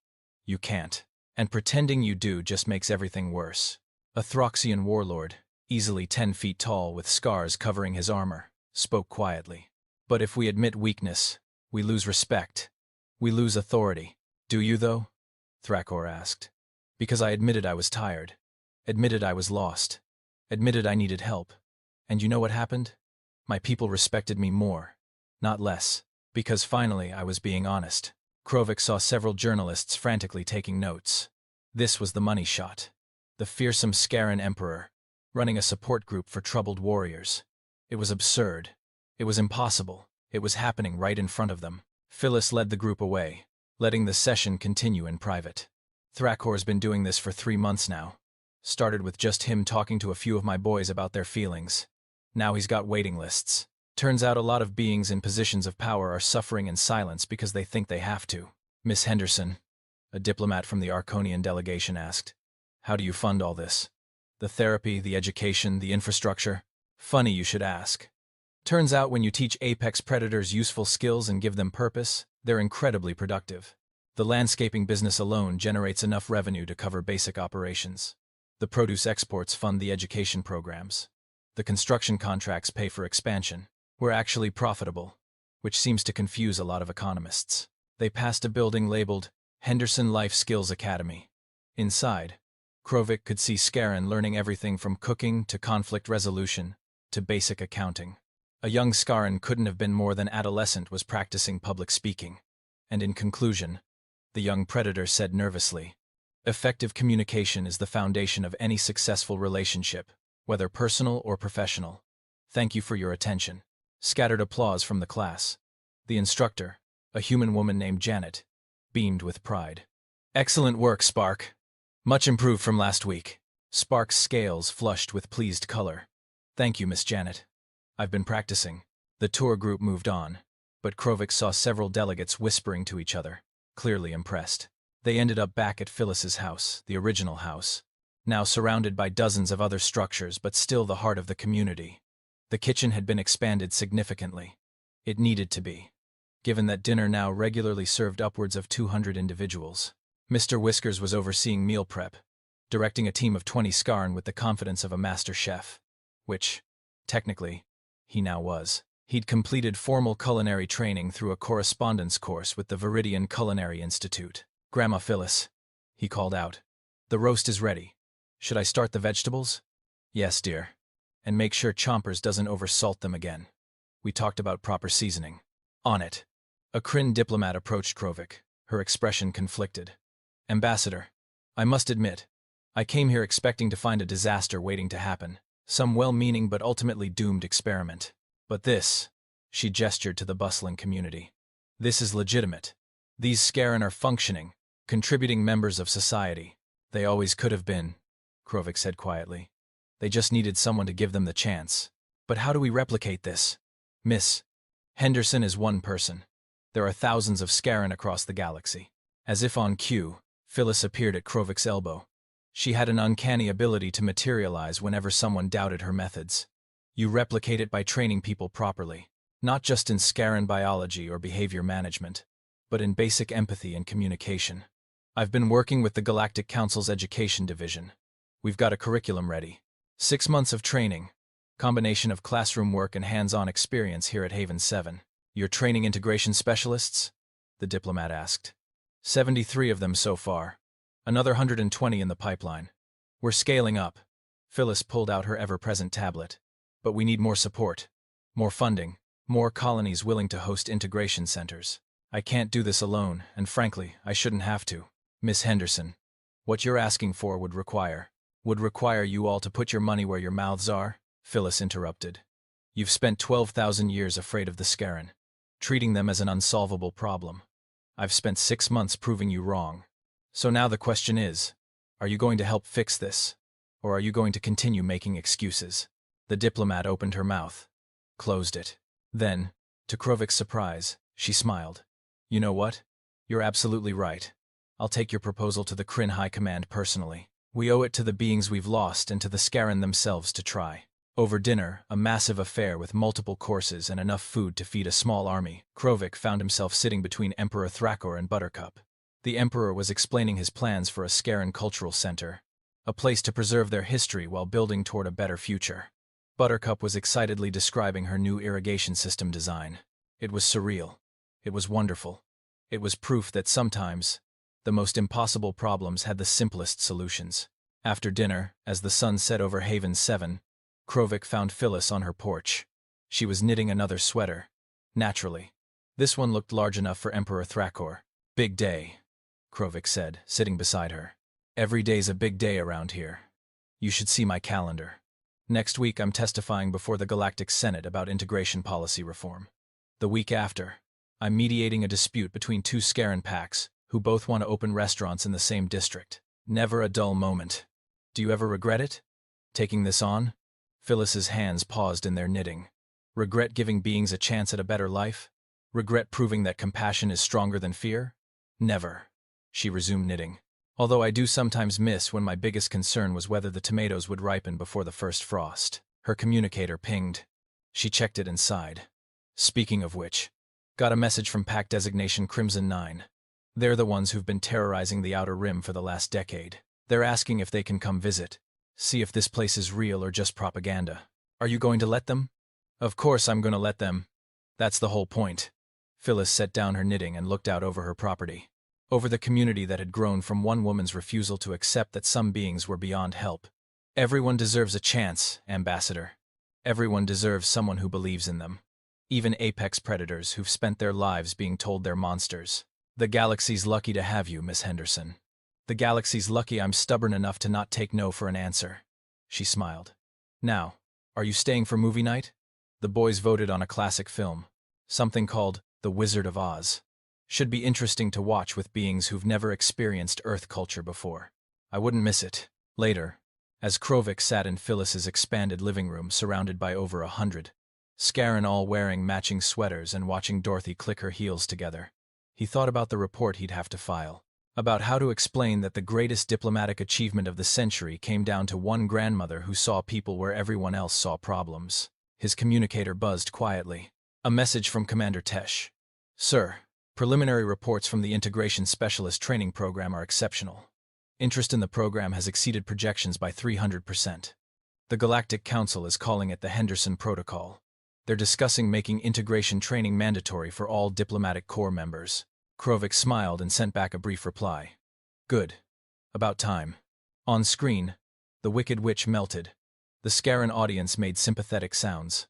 You can't. And pretending you do just makes everything worse. A Throxian warlord, easily 10 feet tall with scars covering his armor, spoke quietly. But if we admit weakness, we lose respect. We lose authority. Do you, though? Thrakor asked. Because I admitted I was tired. Admitted I was lost. Admitted I needed help. And you know what happened? My people respected me more, not less. Because finally I was being honest. Krovik saw several journalists frantically taking notes. This was the money shot. The fearsome Scaran Emperor, running a support group for troubled warriors. It was absurd. It was impossible. It was happening right in front of them. Phyllis led the group away, letting the session continue in private. Thrakor's been doing this for 3 months now. Started with just him talking to a few of my boys about their feelings. Now he's got waiting lists. Turns out a lot of beings in positions of power are suffering in silence because they think they have to. Miss Henderson, a diplomat from the Arconian delegation, asked, how do you fund all this? The therapy, the education, the infrastructure? Funny you should ask. Turns out when you teach apex predators useful skills and give them purpose, they're incredibly productive. The landscaping business alone generates enough revenue to cover basic operations. The produce exports fund the education programs. The construction contracts pay for expansion. We're actually profitable, which seems to confuse a lot of economists. They passed a building labeled Henderson Life Skills Academy. Inside, Krovik could see Scaran learning everything from cooking to conflict resolution to basic accounting. A young Scaran couldn't have been more than adolescent was practicing public speaking. And in conclusion, the young predator said nervously, effective communication is the foundation of any successful relationship, whether personal or professional. Thank you for your attention. Scattered applause from the class. The instructor, a human woman named Janet, beamed with pride. Excellent work, Spark. Much improved from last week. Spark's scales flushed with pleased color. Thank you, Miss Janet. I've been practicing. The tour group moved on, but Krovik saw several delegates whispering to each other, clearly impressed. They ended up back at Phyllis's house, the original house, now surrounded by dozens of other structures but still the heart of the community. The kitchen had been expanded significantly. It needed to be, given that dinner now regularly served upwards of 200 individuals. Mr. Whiskers was overseeing meal prep, directing a team of 20 Scaran with the confidence of a master chef, which, technically, he now was. He'd completed formal culinary training through a correspondence course with the Viridian Culinary Institute. Grandma Phyllis, he called out. The roast is ready. Should I start the vegetables? Yes, dear. And make sure Chompers doesn't oversalt them again. We talked about proper seasoning. On it. A Kryn diplomat approached Krovik, her expression conflicted. Ambassador, I must admit, I came here expecting to find a disaster waiting to happen, some well-meaning but ultimately doomed experiment. But this, She gestured to the bustling community. This is legitimate. These Scaran are functioning, contributing members of society. They always could have been, Krovik said quietly. They just needed someone to give them the chance. But how do we replicate this? Miss Henderson is one person. There are thousands of Scaran across the galaxy. As if on cue, Phyllis appeared at Krovik's elbow. She had an uncanny ability to materialize whenever someone doubted her methods. You replicate it by training people properly, not just in Scaran biology or behavior management, but in basic empathy and communication. I've been working with the Galactic Council's Education Division. We've got a curriculum ready. 6 months of training, combination of classroom work and hands-on experience here at Haven 7. You're training integration specialists? The diplomat asked. 73 of them so far. Another 120 in the pipeline. We're scaling up. Phyllis pulled out her ever-present tablet. But we need more support. More funding. More colonies willing to host integration centers. I can't do this alone, and frankly, I shouldn't have to. Miss Henderson, what you're asking for would require you all to put your money where your mouths are? Phyllis interrupted. You've spent 12,000 years afraid of the Scaran, treating them as an unsolvable problem. I've spent 6 months proving you wrong. So now the question is, are you going to help fix this? Or are you going to continue making excuses? The diplomat opened her mouth, closed it. Then, to Krovik's surprise, she smiled. You know what? You're absolutely right. I'll take your proposal to the Kryn High Command personally. We owe it to the beings we've lost and to the Scaran themselves to try. Over dinner, a massive affair with multiple courses and enough food to feed a small army, Krovik found himself sitting between Emperor Thrakor and Buttercup. The Emperor was explaining his plans for a Scaran cultural center, a place to preserve their history while building toward a better future. Buttercup was excitedly describing her new irrigation system design. It was surreal. It was wonderful. It was proof that sometimes, the most impossible problems had the simplest solutions. After dinner, as the sun set over Haven 7, Krovik found Phyllis on her porch. She was knitting another sweater. Naturally. This one looked large enough for Emperor Thrakor. Big day, Krovik said, sitting beside her. Every day's a big day around here. You should see my calendar. Next week I'm testifying before the Galactic Senate about integration policy reform. The week after, I'm mediating a dispute between 2 Scaran packs, who both want to open restaurants in the same district. Never a dull moment. Do you ever regret it? Taking this on? Phyllis's hands paused in their knitting. Regret giving beings a chance at a better life? Regret proving that compassion is stronger than fear? Never. She resumed knitting. Although I do sometimes miss when my biggest concern was whether the tomatoes would ripen before the first frost. Her communicator pinged. She checked it and sighed. Speaking of which, got a message from Pack Designation Crimson 9. They're the ones who've been terrorizing the Outer Rim for the last decade. They're asking if they can come visit, see if this place is real or just propaganda. Are you going to let them? Of course I'm going to let them. That's the whole point. Phyllis set down her knitting and looked out over her property. Over the community that had grown from one woman's refusal to accept that some beings were beyond help. Everyone deserves a chance, Ambassador. Everyone deserves someone who believes in them. Even apex predators who've spent their lives being told they're monsters. The galaxy's lucky to have you, Miss Henderson. The galaxy's lucky I'm stubborn enough to not take no for an answer. She smiled. Now, are you staying for movie night? The boys voted on a classic film. Something called The Wizard of Oz. Should be interesting to watch with beings who've never experienced Earth culture before. I wouldn't miss it. Later, as Krovik sat in Phyllis's expanded living room surrounded by over 100, Scaran all wearing matching sweaters and watching Dorothy click her heels together, he thought about the report he'd have to file. About how to explain that the greatest diplomatic achievement of the century came down to one grandmother who saw people where everyone else saw problems. His communicator buzzed quietly. A message from Commander Tesh. Sir, preliminary reports from the Integration Specialist Training Program are exceptional. Interest in the program has exceeded projections by 300%. The Galactic Council is calling it the Henderson Protocol. They're discussing making integration training mandatory for all diplomatic corps members. Krovik smiled and sent back a brief reply. Good. About time. On screen, the Wicked Witch melted. The Scaran audience made sympathetic sounds.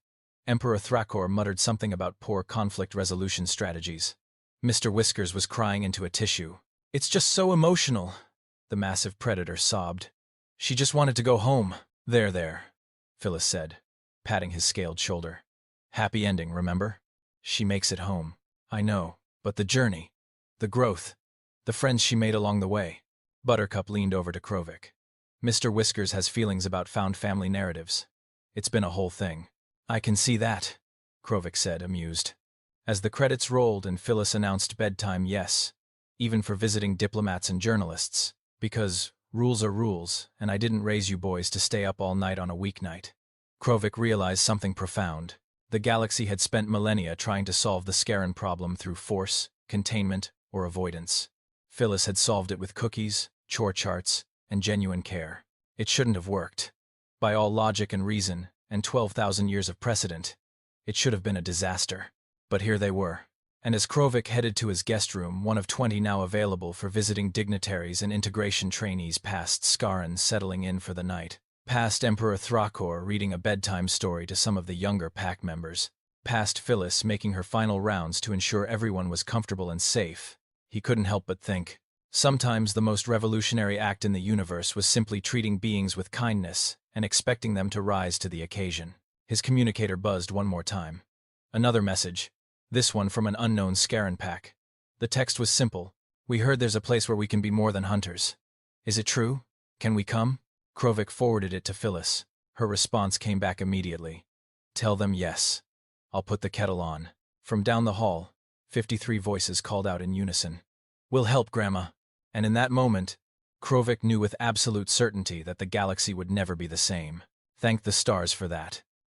Emperor Thrakor muttered something about poor conflict resolution strategies. Mr. Whiskers was crying into a tissue. It's just so emotional, the massive predator sobbed. She just wanted to go home. There, Phyllis said, patting his scaled shoulder. Happy ending, remember? She makes it home. I know, but the journey, the growth, the friends she made along the way. Buttercup leaned over to Krovic. Mr. Whiskers has feelings about found family narratives. It's been a whole thing. I can see that, Krovic said, amused. As the credits rolled and Phyllis announced bedtime, yes, even for visiting diplomats and journalists, because rules are rules, and I didn't raise you boys to stay up all night on a weeknight. Krovic realized something profound. The galaxy had spent millennia trying to solve the Scaran problem through force, containment, or avoidance. Phyllis had solved it with cookies, chore charts, and genuine care. It shouldn't have worked. By all logic and reason, and 12,000 years of precedent, it should have been a disaster. But here they were. And as Krovic headed to his guest room, one of 20 now available for visiting dignitaries and integration trainees, past Scaran settling in for the night, past Emperor Thrakor reading a bedtime story to some of the younger pack members, past Phyllis making her final rounds to ensure everyone was comfortable and safe, he couldn't help but think, sometimes the most revolutionary act in the universe was simply treating beings with kindness and expecting them to rise to the occasion. His communicator buzzed one more time. Another message, this one from an unknown Scaran pack. The text was simple. We heard there's a place where we can be more than hunters. Is it true? Can we come? Krovic forwarded it to Phyllis. Her response came back immediately. Tell them yes. I'll put the kettle on. From down the hall, 53 voices called out in unison. We'll help, Grandma. And in that moment, Krovic knew with absolute certainty that the galaxy would never be the same. Thank the stars for that.